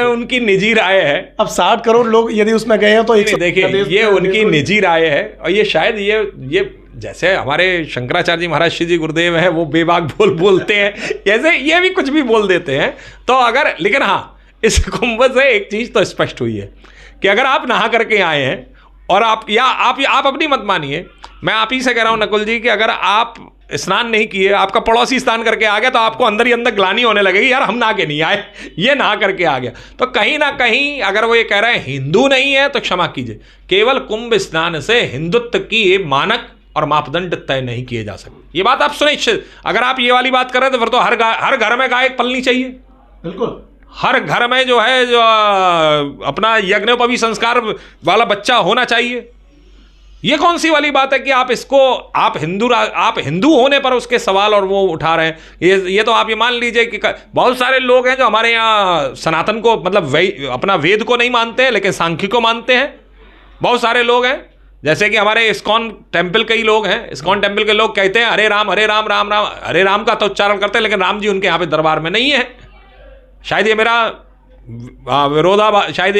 A: उनकी निजी राय है।
B: अब 60 करोड़ लोग यदि उसमें गए हैं तो
A: देखिए, ये उनकी निजी राय है, और ये शायद ये जैसे हमारे शंकराचार्य जी महाराज श्री जी गुरुदेव हैं, वो बेबाक बोलते हैं, ऐसे ये भी कुछ भी बोल देते हैं। तो अगर, लेकिन हाँ, इस कुंभ से एक चीज तो स्पष्ट हुई है कि अगर आप नहा करके आए हैं और आप अपनी मत मानिए, मैं आप ही से कह रहा हूं नकुल जी कि अगर आप स्नान नहीं किए, आपका पड़ोसी स्नान करके आ गया, तो आपको अंदर ही अंदर ग्लानि होने लगेगी, यार हम नहा के नहीं आए, ये नहा करके आ गया। तो कहीं ना कहीं अगर वो ये कह रहे हैं हिंदू नहीं है, तो क्षमा कीजिए, केवल कुंभ स्नान से हिंदुत्व की मानक और मापदंड तय नहीं किए जा सकते। ये बात आप सुनिश्चित, अगर आप ये वाली बात कर रहे हैं तो फिर तो हर घर में गाय पलनी चाहिए।
B: बिल्कुल,
A: हर घर में जो अपना यज्ञोपवी संस्कार वाला बच्चा होना चाहिए। ये कौन सी वाली बात है कि आप हिंदू होने पर उसके सवाल और वो उठा रहे हैं। ये तो आप ये मान लीजिए कि बहुत सारे लोग हैं जो हमारे यहाँ सनातन को, मतलब अपना वेद को नहीं मानते हैं, लेकिन सांख्य को मानते हैं। बहुत सारे लोग हैं, जैसे कि हमारे इस्कॉन टेम्पल के ही लोग हैं। इस्कॉन टेम्पल के लोग कहते हैं हरे राम हरे राम राम राम, हरे राम का तो उच्चारण करते हैं, लेकिन राम जी उनके यहाँ पे दरबार में नहीं है। शायद ये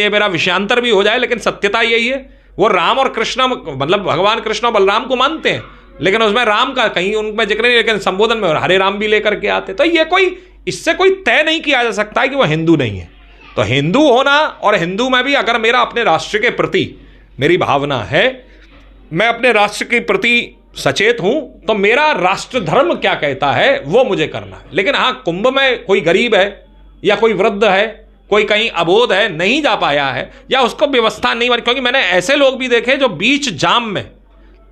A: मेरा विषयांतर भी हो जाए, लेकिन सत्यता यही है, वो राम और कृष्ण, मतलब भगवान कृष्ण और बलराम को मानते हैं, लेकिन उसमें राम का कहीं उनमें जिक्र नहीं, लेकिन संबोधन में हरे राम भी लेकर के आते। तो ये कोई, इससे कोई तय नहीं किया जा सकता है कि वह हिंदू नहीं है। तो हिंदू होना, और हिंदू में भी अगर मेरा अपने राष्ट्र के प्रति मेरी भावना है, मैं अपने राष्ट्र के प्रति सचेत हूं, तो मेरा राष्ट्र धर्म क्या कहता है वो मुझे करना है। लेकिन हाँ, कुंभ में कोई गरीब है या कोई वृद्ध है, कोई कहीं अबोध है, नहीं जा पाया है, या उसको व्यवस्था नहीं बनी, क्योंकि मैंने ऐसे लोग भी देखे जो बीच जाम में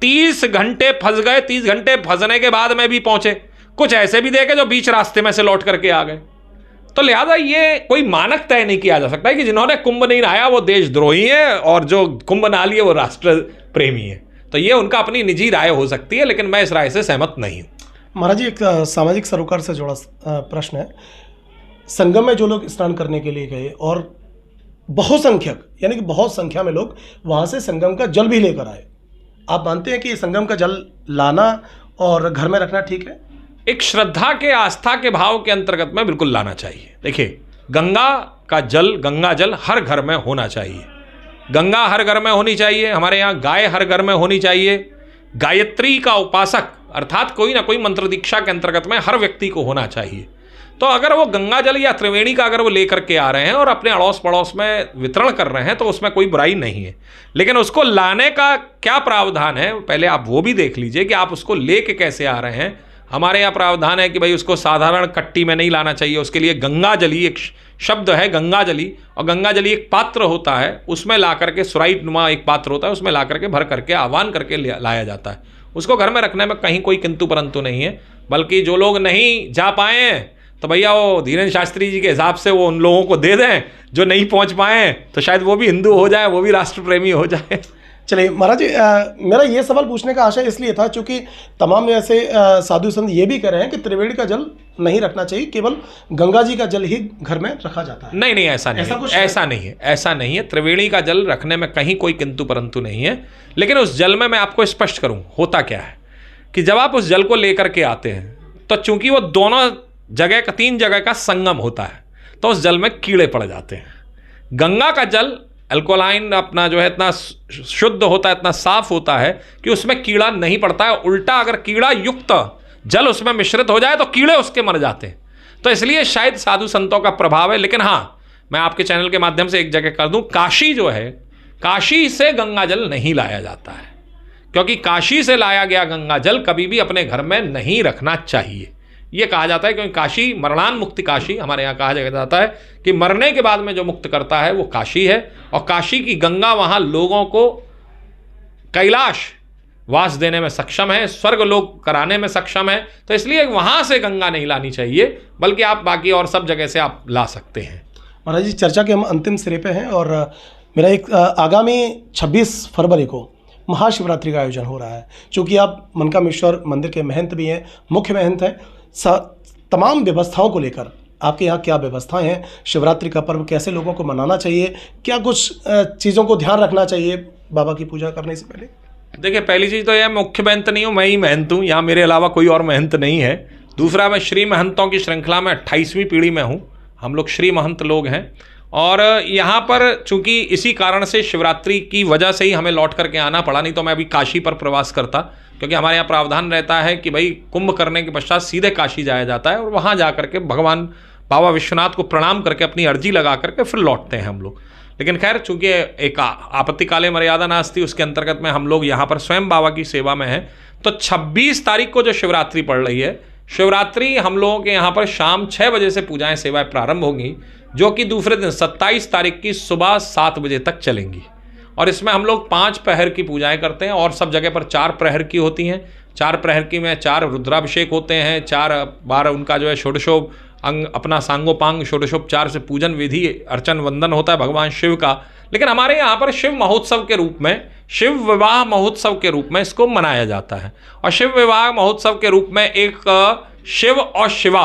A: 30 घंटे फंस गए, 30 घंटे फंसने के बाद में भी पहुंचे। कुछ ऐसे भी देखे जो बीच रास्ते में से लौट करके आ गए। तो लिहाजा ये कोई मानक तय नहीं किया जा सकता है कि जिन्होंने कुंभ नहीं नहाया वो देशद्रोही है और जो कुंभ नहा लिए वो राष्ट्र प्रेमी है। तो ये उनका अपनी निजी राय हो सकती है, लेकिन मैं इस राय से सहमत नहीं हूँ।
B: महाराज जी, एक सामाजिक सरोकार से जुड़ा प्रश्न है। संगम में जो लोग स्नान करने के लिए गए और बहुसंख्यक यानी कि बहुत संख्या में लोग वहाँ से संगम का जल भी लेकर आए, आप मानते हैं कि संगम का जल लाना और घर में रखना ठीक है?
A: एक श्रद्धा के, आस्था के भाव के अंतर्गत में बिल्कुल लाना चाहिए। देखिए, गंगा का जल, गंगा जल हर घर में होना चाहिए। गंगा हर घर में होनी चाहिए। हमारे यहाँ गाय हर घर में होनी चाहिए। गायत्री का उपासक अर्थात कोई ना कोई मंत्र दीक्षा के अंतर्गत में हर व्यक्ति को होना चाहिए। तो अगर वो गंगा जल या त्रिवेणी का अगर वो लेकर के आ रहे हैं और अपने अड़ोस पड़ोस में वितरण कर रहे हैं तो उसमें कोई बुराई नहीं है। लेकिन उसको लाने का क्या प्रावधान है, पहले आप वो भी देख लीजिए कि आप उसको लेके कैसे आ रहे हैं। हमारे यहाँ प्रावधान है कि भाई उसको साधारण कट्टी में नहीं लाना चाहिए, उसके लिए गंगा जली एक शब्द है, गंगा जली, और गंगा जली एक पात्र होता है, उसमें ला करके सुराई नुमा एक पात्र होता है, उसमें ला करके भर करके आह्वान करके लाया जाता है। उसको घर में रखने में कहीं कोई किंतु परंतु नहीं है। बल्कि जो लोग नहीं जा पाए हैं तो भैया वो धीरेन्द्र शास्त्री जी के हिसाब से वो उन लोगों को दे दें जो नहीं पहुंच पाए, तो शायद वो भी हिंदू हो जाए, वो भी राष्ट्र प्रेमी हो जाए।
B: चलिए महाराज जी, मेरा ये सवाल पूछने का आशय इसलिए था क्योंकि तमाम ऐसे साधु संत ये भी कह रहे हैं कि त्रिवेणी का जल नहीं रखना चाहिए, केवल गंगा जी का जल ही घर में रखा जाता है।
A: नहीं, ऐसा नहीं है, ऐसा नहीं है। त्रिवेणी का जल रखने में कहीं कोई किंतु परंतु नहीं है। लेकिन उस जल में मैं आपको स्पष्ट करूं, होता क्या है कि जब आप उस जल को लेकर के आते हैं तो चूंकि वो दोनों जगह का, 3 जगह का संगम होता है, तो उस जल में कीड़े पड़ जाते हैं। गंगा का जल अल्कोलाइन अपना जो है इतना शुद्ध होता है, इतना साफ होता है कि उसमें कीड़ा नहीं पड़ता है। उल्टा अगर कीड़ा युक्त जल उसमें मिश्रित हो जाए तो कीड़े उसके मर जाते हैं। तो इसलिए शायद साधु संतों का प्रभाव है। लेकिन हाँ, मैं आपके चैनल के माध्यम से एक जगह कर दूं, काशी जो है, काशी से गंगा जल नहीं लाया जाता है, क्योंकि काशी से लाया गया गंगा जल कभी भी अपने घर में नहीं रखना चाहिए। ये कहा जाता है क्योंकि काशी मरणान मुक्ति काशी, हमारे यहाँ कहा जाता है कि मरने के बाद में जो मुक्त करता है वो काशी है। और काशी की गंगा वहाँ लोगों को कैलाश वास देने में सक्षम है, स्वर्ग लोक कराने में सक्षम है। तो इसलिए वहाँ से गंगा नहीं लानी चाहिए, बल्कि आप बाकी और सब जगह से आप ला सकते हैं।
B: महाराज जी, चर्चा के हम अंतिम सिरे पे हैं और मेरा एक आगामी 26 फरवरी को महाशिवरात्रि का आयोजन हो रहा है। चूँकि आप मनकामेश्वर मंदिर के महंत भी हैं, मुख्य महंत हैं, तमाम व्यवस्थाओं को लेकर आपके यहाँ क्या व्यवस्थाएं हैं? शिवरात्रि का पर्व कैसे लोगों को मनाना चाहिए? क्या कुछ चीज़ों को ध्यान रखना चाहिए बाबा की पूजा करने से पहले?
A: देखिए, पहली चीज़ तो यह मुख्य महंत नहीं हूँ, मैं ही महंत हूँ, यहाँ मेरे अलावा कोई और महंत नहीं है। दूसरा, मैं श्री महंतों की श्रृंखला में 28वीं पीढ़ी में हूँ। हम लोग श्री महंत लोग हैं और यहाँ पर चूँकि इसी कारण से शिवरात्रि की वजह से ही हमें लौट करके आना पड़ा, नहीं तो मैं अभी काशी पर प्रवास करता, क्योंकि हमारे यहाँ प्रावधान रहता है कि भाई कुंभ करने के पश्चात सीधे काशी जाया जाता है और वहाँ जा करके भगवान बाबा विश्वनाथ को प्रणाम करके अपनी अर्जी लगा करके फिर लौटते हैं हम लोग। लेकिन खैर, चूँकि एक आपत्तिकाले मर्यादा नास्ति, उसके अंतर्गत में हम लोग यहाँ पर स्वयं बाबा की सेवा में हैं। तो 26 तारीख को जो शिवरात्रि पड़ रही है, शिवरात्रि हम लोगों के यहाँ पर शाम 6 बजे से पूजाएँ सेवाएँ प्रारंभ होंगी, जो कि दूसरे दिन 27 तारीख की सुबह 7 बजे तक चलेंगी। और इसमें हम लोग 5 प्रहर की पूजाएं करते हैं और सब जगह पर 4 प्रहर की होती हैं। 4 प्रहर की में 4 रुद्राभिषेक होते हैं, 4 बार उनका जो है षोडशोप अंग अपना सांगोपांग षोडशोपचार से पूजन विधि अर्चन वंदन होता है भगवान शिव का। लेकिन हमारे यहाँ पर शिव महोत्सव के रूप में, शिव विवाह महोत्सव के रूप में इसको मनाया जाता है। और शिव विवाह महोत्सव के रूप में एक शिव और शिवा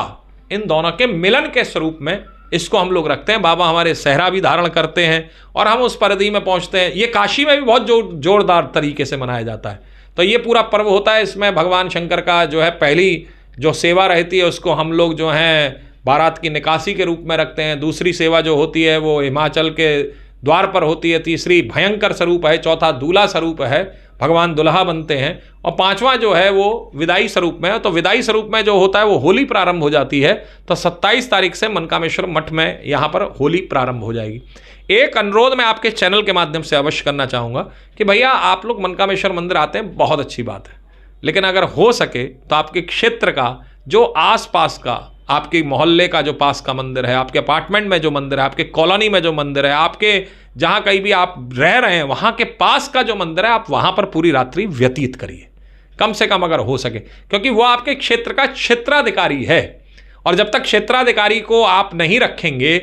A: इन दोनों के मिलन के स्वरूप में इसको हम लोग रखते हैं। बाबा हमारे सहरा भी धारण करते हैं और हम उस परिधि में पहुंचते हैं। ये काशी में भी बहुत जोरदार तरीके से मनाया जाता है। तो ये पूरा पर्व होता है। इसमें भगवान शंकर का जो है पहली जो सेवा रहती है उसको हम लोग जो है बारात की निकासी के रूप में रखते हैं। दूसरी सेवा जो होती है वो हिमाचल के द्वार पर होती है। तीसरी भयंकर स्वरूप है। चौथा दूल्हा स्वरूप है भगवान दुल्हा बनते हैं, और 5वां जो है वो विदाई स्वरूप में है। तो विदाई स्वरूप में जो होता है वो होली प्रारंभ हो जाती है। तो 27 तारीख से मनकामेश्वर मठ में यहाँ पर होली प्रारंभ हो जाएगी। एक अनुरोध मैं आपके चैनल के माध्यम से अवश्य करना चाहूँगा कि भैया आप लोग मनकामेश्वर मंदिर आते हैं, बहुत अच्छी बात है, लेकिन अगर हो सके तो आपके क्षेत्र का जो आसपास का, आपके मोहल्ले का जो पास का मंदिर है, आपके अपार्टमेंट में जो मंदिर है, आपके कॉलोनी में जो मंदिर है, आपके जहाँ कहीं भी आप रह रहे हैं वहाँ के पास का जो मंदिर है, आप वहाँ पर पूरी रात्रि व्यतीत करिए, कम से कम अगर हो सके, क्योंकि वो आपके क्षेत्र का क्षेत्राधिकारी है। और जब तक क्षेत्राधिकारी को आप नहीं रखेंगे,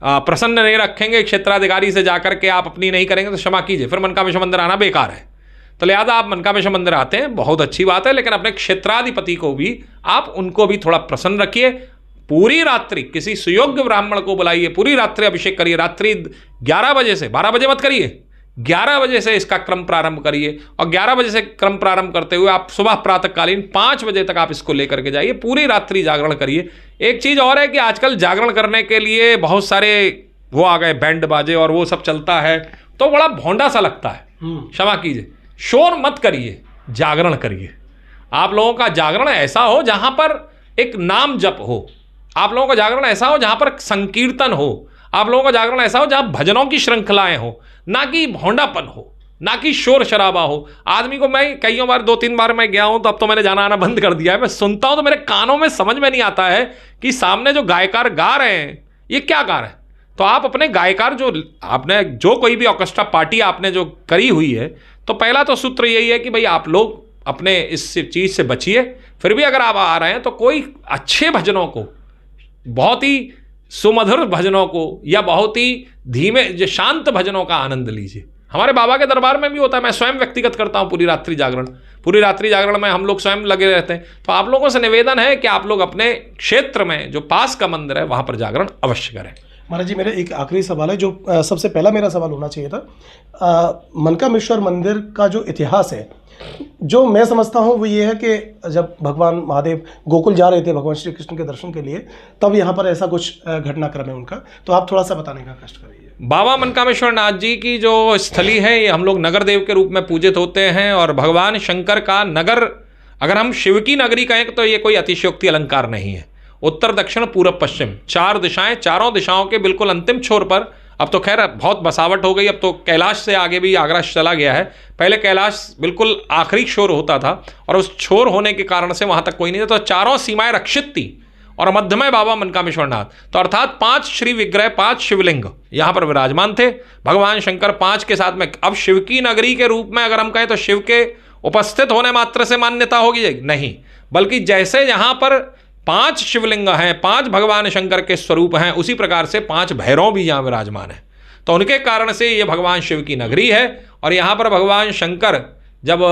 A: प्रसन्न नहीं रखेंगे, क्षेत्राधिकारी से जाकर के आप अपनी नहीं करेंगे, तो क्षमा कीजिए, फिर मनकामेश्वर मंदिर आना बेकार है। तो लिहाजा आप मनकामेश्वर मंदिर आते हैं, बहुत अच्छी बात है, लेकिन अपने क्षेत्राधिपति को भी आप उनको भी थोड़ा प्रसन्न रखिए। पूरी रात्रि किसी सुयोग्य ब्राह्मण को बुलाइए, पूरी रात्रि अभिषेक करिए। रात्रि 11 बजे से 12 बजे मत करिए, 11 बजे से इसका क्रम प्रारंभ करिए, और 11 बजे से क्रम प्रारंभ करते हुए आप सुबह प्रातःकालीन 5 बजे तक आप इसको लेकर के जाइए, पूरी रात्रि जागरण करिए। एक चीज़ और है कि आजकल जागरण करने के लिए बहुत सारे वो आ गए बैंड बाजे और वो सब चलता है, तो बड़ा भोंडा सा लगता है, क्षमा कीजिए। शोर मत करिए, जागरण करिए। आप लोगों का जागरण ऐसा हो जहां पर एक नाम जप हो, आप लोगों का जागरण ऐसा हो जहां पर संकीर्तन हो, आप लोगों का जागरण ऐसा हो जहां भजनों की श्रृंखलाएं हो, ना कि भोंडापन हो, ना कि शोर शराबा हो। आदमी को, मैं कई बार 2-3 बार मैं गया हूं, तो अब तो मैंने जाना आना बंद कर दिया है। मैं सुनता हूं तो मेरे कानों में समझ में नहीं आता है कि सामने जो गायकार गा रहे हैं ये क्या गा रहे हैं। तो आप अपने गायकार, जो आपने जो कोई भी ऑर्केस्ट्रा पार्टी आपने जो करी हुई है, तो पहला तो सूत्र यही है कि भाई आप लोग अपने इस चीज़ से बचिए। फिर भी अगर आप आ रहे हैं तो कोई अच्छे भजनों को, बहुत ही सुमधुर भजनों को, या बहुत ही धीमे जो शांत भजनों का आनंद लीजिए। हमारे बाबा के दरबार में भी होता है, मैं स्वयं व्यक्तिगत करता हूँ पूरी रात्रि जागरण। पूरी रात्रि जागरण में हम लोग स्वयं लगे रहते हैं। तो आप लोगों से निवेदन है कि आप लोग अपने क्षेत्र में जो पास का मंदिर है वहाँ पर जागरण अवश्य करें।
B: महाराज जी, मेरा एक आखिरी सवाल है, जो सबसे पहला मेरा सवाल होना चाहिए था। मनकामेश्वर मंदिर का जो इतिहास है, जो मैं समझता हूँ वो ये है कि जब भगवान महादेव गोकुल जा रहे थे भगवान श्री कृष्ण के दर्शन के लिए, तब यहाँ पर ऐसा कुछ घटनाक्रम है उनका, तो आप थोड़ा सा बताने का कष्ट करिए।
A: बाबा मनकामेश्वर नाथ जी की जो स्थली है, ये हम लोग नगर देव के रूप में पूजित होते हैं, और भगवान शंकर का नगर, अगर हम शिव की नगरी कहें तो ये कोई अतिशयोक्ति अलंकार नहीं है। उत्तर दक्षिण पूर्व पश्चिम 4 दिशाएं, चारों दिशाओं के बिल्कुल अंतिम छोर पर, अब तो खैर बहुत बसावट हो गई, अब तो कैलाश से आगे भी आगरा चला गया है। पहले कैलाश बिल्कुल आखिरी छोर होता था, और उस छोर होने के कारण से वहां तक कोई नहीं था, तो चारों सीमाएं रक्षित थी, और मध्य में बाबा मनकामेश्वर नाथ। तो अर्थात 5 श्री विग्रह, 5 शिवलिंग यहाँ पर विराजमान थे। भगवान शंकर 5 के साथ में, अब शिव की नगरी के रूप में अगर हम कहें तो शिव के उपस्थित होने मात्र से मान्यता होगी नहीं, बल्कि जैसे यहाँ पर 5 शिवलिंग हैं, 5 भगवान शंकर के स्वरूप हैं, उसी प्रकार से 5 भैरव भी यहाँ विराजमान हैं। तो उनके कारण से ये भगवान शिव की नगरी है। और यहाँ पर भगवान शंकर, जब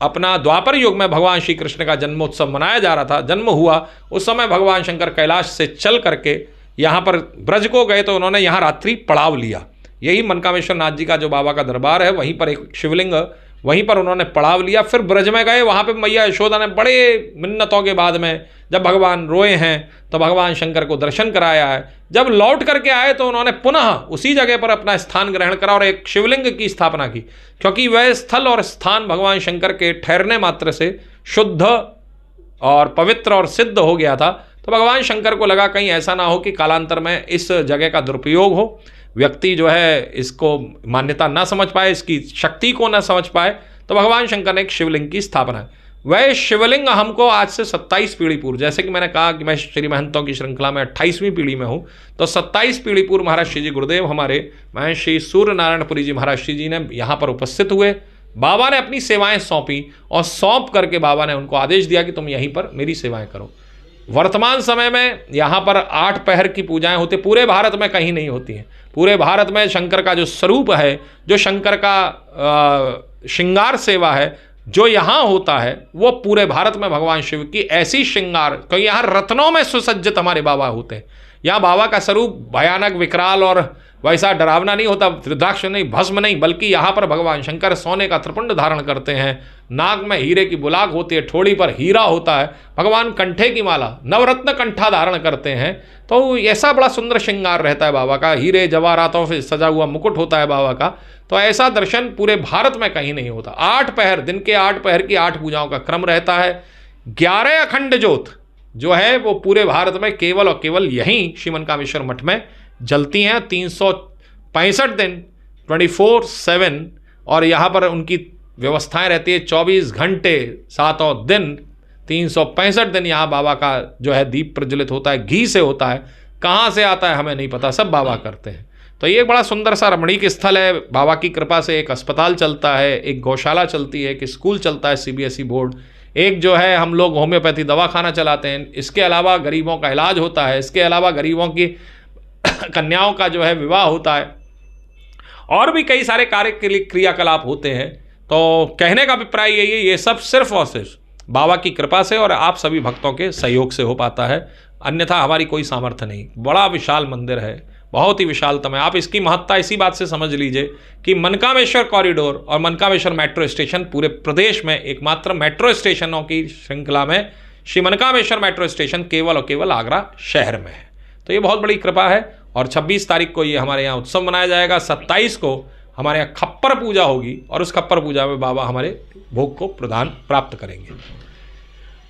A: अपना द्वापर युग में भगवान श्री कृष्ण का जन्मोत्सव मनाया जा रहा था, जन्म हुआ, उस समय भगवान शंकर कैलाश से चल करके यहाँ पर ब्रज को गए, तो उन्होंने यहाँ रात्रि पड़ाव लिया। यही मनकामेश्वर नाथ जी का जो बाबा का दरबार है, वहीं पर एक शिवलिंग, वहीं पर उन्होंने पड़ाव लिया। फिर ब्रज में गए, वहाँ पे मैया यशोदा ने बड़े मिन्नतों के बाद में, जब भगवान रोए हैं, तो भगवान शंकर को दर्शन कराया है। जब लौट करके आए तो उन्होंने पुनः उसी जगह पर अपना स्थान ग्रहण करा और एक शिवलिंग की स्थापना की, क्योंकि वह स्थल और स्थान भगवान शंकर के ठहरने मात्र से शुद्ध और पवित्र और सिद्ध हो गया था। तो भगवान शंकर को लगा कहीं ऐसा ना हो कि कालांतर में इस जगह का दुरुपयोग हो, व्यक्ति जो है इसको मान्यता ना समझ पाए, इसकी शक्ति को ना समझ पाए। तो भगवान शंकर ने एक शिवलिंग की स्थापना। वह शिवलिंग हमको आज से 27 पीढ़ी पूर्व, जैसे कि मैंने कहा कि मैं श्री महंतों की श्रृंखला में 28वीं पीढ़ी में हूँ, तो 27 पीढ़ी पूर्व महाराज श्री जी गुरुदेव हमारे महर्षि श्री सूर्य नारायणपुरी जी महाराज श्री जी ने यहाँ पर उपस्थित हुए। बाबा ने अपनी सेवाएं सौंपी, और सौंप करके बाबा ने उनको आदेश दिया कि तुम यहीं पर मेरी सेवाएं करो। वर्तमान समय में यहाँ पर 8 पहर की पूजाएं होती, पूरे भारत में कहीं नहीं होती हैं। पूरे भारत में शंकर का जो स्वरूप है, जो शंकर का श्रृंगार सेवा है, जो यहाँ होता है, वो पूरे भारत में भगवान शिव की ऐसी श्रृंगार, क्योंकि यहाँ रत्नों में सुसज्जित हमारे बाबा होते हैं। यहाँ बाबा का स्वरूप भयानक, विकराल और वैसा डरावना नहीं होता, रुद्राक्ष नहीं, भस्म नहीं, बल्कि यहाँ पर भगवान शंकर सोने का त्रिपुंड धारण करते हैं, नाक में हीरे की बुलाक होती है, ठोड़ी पर हीरा होता है, भगवान कंठे की माला नवरत्न कंठा धारण करते हैं। तो ऐसा बड़ा सुंदर श्रृंगार रहता है बाबा का, हीरे जवाहरातों से सजा हुआ मुकुट होता है बाबा का। तो ऐसा दर्शन पूरे भारत में कहीं नहीं होता। 8 पहर, दिन के 8 पहर की 8 पूजाओं का क्रम रहता है। 11 अखंड ज्योत जो है वो पूरे भारत में केवल और केवल यहीं श्री मनकामेश्वर मठ में जलती हैं 365 दिन 24/7, और यहाँ पर उनकी व्यवस्थाएं रहती है 24 घंटे 7 दिन 365 दिन यहाँ बाबा का जो है दीप प्रज्वलित होता है, घी से होता है। कहाँ से आता है हमें नहीं पता, सब बाबा करते हैं। तो ये बड़ा सुंदर सा रमणीक स्थल है। बाबा की कृपा से एक अस्पताल चलता है, एक गौशाला चलती है, एक स्कूल चलता है CBSE बोर्ड, एक जो है हम लोग होम्योपैथी दवाखाना चलाते हैं। इसके अलावा गरीबों का इलाज होता है, इसके अलावा गरीबों की कन्याओं का जो है विवाह होता है, और भी कई सारे कार्य के लिए क्रियाकलाप होते हैं। तो कहने का अभिप्राय यही है, ये सब सिर्फ और सिर्फ बाबा की कृपा से और आप सभी भक्तों के सहयोग से हो पाता है, अन्यथा हमारी कोई सामर्थ्य नहीं। बड़ा विशाल मंदिर है, बहुत ही विशालतम है। आप इसकी महत्ता इसी बात से समझ लीजिए कि मनकामेश्वर कॉरिडोर और मनकामेश्वर मेट्रो स्टेशन पूरे प्रदेश में एकमात्र मेट्रो स्टेशनों की श्रृंखला में श्री मनकामेश्वर मेट्रो स्टेशन केवल और केवल आगरा शहर में है। तो ये बहुत बड़ी कृपा है। और 26 तारीख को ये हमारे यहाँ उत्सव मनाया जाएगा। 27 को हमारे यहाँ खप्पर पूजा होगी, और उस खप्पर पूजा में बाबा हमारे भोग को प्रदान प्राप्त करेंगे।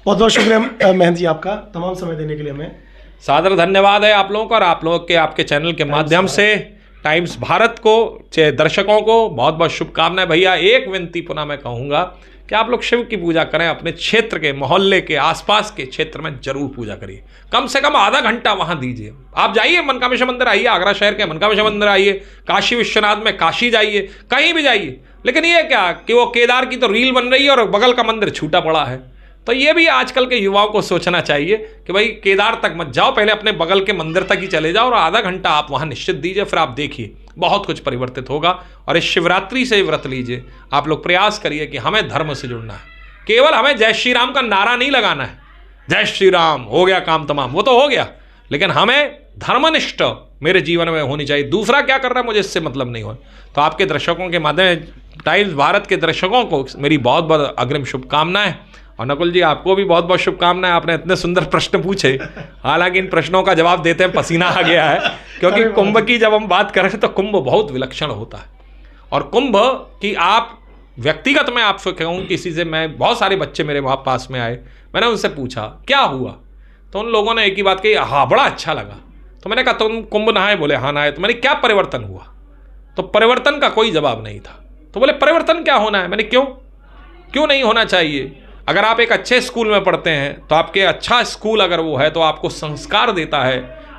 B: बहुत बहुत शुक्रिया महेंद्र जी आपका तमाम समय देने के लिए। हमें
A: सादर धन्यवाद है आप लोगों का, और आप लोगों के आपके चैनल के माध्यम से टाइम्स भारत को दर्शकों को बहुत बहुत शुभकामनाएं। भैया एक विनती पुनः मैं कहूँगा कि आप लोग शिव की पूजा करें, अपने क्षेत्र के मोहल्ले के आसपास के क्षेत्र में जरूर पूजा करिए, कम से कम आधा घंटा वहाँ दीजिए। आप जाइए मनकामेश्वर मंदिर, आइए आगरा शहर के मनकामेश्वर मंदिर आइए, काशी विश्वनाथ में काशी जाइए, कहीं भी जाइए। लेकिन ये क्या कि वो केदार की तो रील बन रही है और बगल का मंदिर छूटा पड़ा है। तो ये भी आजकल के युवाओं को सोचना चाहिए कि भाई केदार तक मत जाओ, पहले अपने बगल के मंदिर तक ही चले जाओ और आधा घंटा आप वहाँ निश्चित दीजिए, फिर आप देखिए बहुत कुछ परिवर्तित होगा। और इस शिवरात्रि से व्रत लीजिए, आप लोग प्रयास करिए कि हमें धर्म से जुड़ना है। केवल हमें जय श्री राम का नारा नहीं लगाना है, जय श्री राम हो गया काम तमाम, वो तो हो गया, लेकिन हमें धर्मनिष्ठ मेरे जीवन में होनी चाहिए। दूसरा क्या कर रहा है मुझे इससे मतलब नहीं हो। तो आपके दर्शकों के माध्यम टाइम्स भारत के दर्शकों को मेरी बहुत बहुत अग्रिम शुभकामनाएं। और नकुल जी आपको भी बहुत बहुत शुभकामनाएं, आपने इतने सुंदर प्रश्न पूछे। हालांकि इन प्रश्नों का जवाब देते हैं पसीना आ गया है, क्योंकि कुंभ की जब हम बात करें तो कुंभ बहुत विलक्षण होता है। और कुंभ की आप व्यक्तिगत में आपसे कहूँ, किसी से मैं बहुत सारे बच्चे मेरे वहाँ पास में आए, मैंने उनसे पूछा क्या हुआ, तो उन लोगों ने एक ही बात कही, हाँ बड़ा अच्छा लगा। तो मैंने कहा तुम कुंभ नहाए? बोले हाँ नहाए। तो मैंने क्या परिवर्तन हुआ? तो परिवर्तन का कोई जवाब नहीं था। तो बोले परिवर्तन क्या होना है? मैंने क्यों नहीं होना चाहिए? अगर आप एक अच्छे स्कूल में पढ़ते हैं तो आपके अच्छा स्कूल अगर वो है तो आपको संस्कार देता है।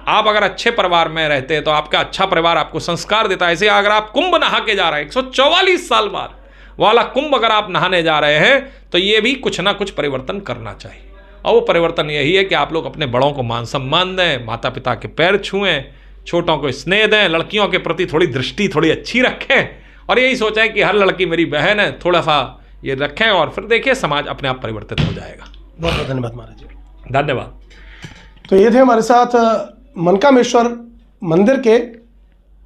A: आप अगर अच्छे परिवार में रहते हैं तो आपका अच्छा परिवार आपको संस्कार देता है। ऐसे अगर आप कुंभ नहा के जा रहे हैं 144 साल बाद वाला कुंभ अगर आप नहाने जा रहे हैं तो ये भी कुछ ना कुछ परिवर्तन करना चाहिए। और वो परिवर्तन यही है कि आप लोग अपने बड़ों को मान सम्मान दें, माता पिता के पैर छुएं, छोटों को स्नेह दें, लड़कियों के प्रति थोड़ी दृष्टि थोड़ी अच्छी रखें, और यही सोचें कि हर लड़की मेरी बहन है, थोड़ा सा ये रखें, और फिर देखिए समाज अपने आप परिवर्तित हो जाएगा।
B: बहुत बहुत धन्यवाद महाराज जी।
A: धन्यवाद।
B: तो ये थे हमारे साथ मनकामेश्वर मंदिर के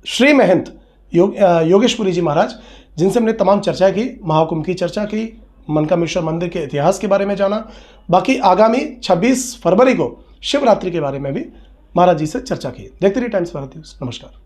B: श्री महंत योगेशपुरी जी महाराज, जिनसे हमने तमाम चर्चा की, महाकुंभ की चर्चा की, मनकामेश्वर मंदिर के इतिहास के बारे में जाना। बाकी आगामी 26 फरवरी को शिवरात्रि के बारे में भी महाराज जी से चर्चा की। देखते रहिए टाइम्स भारत न्यूज़। नमस्कार।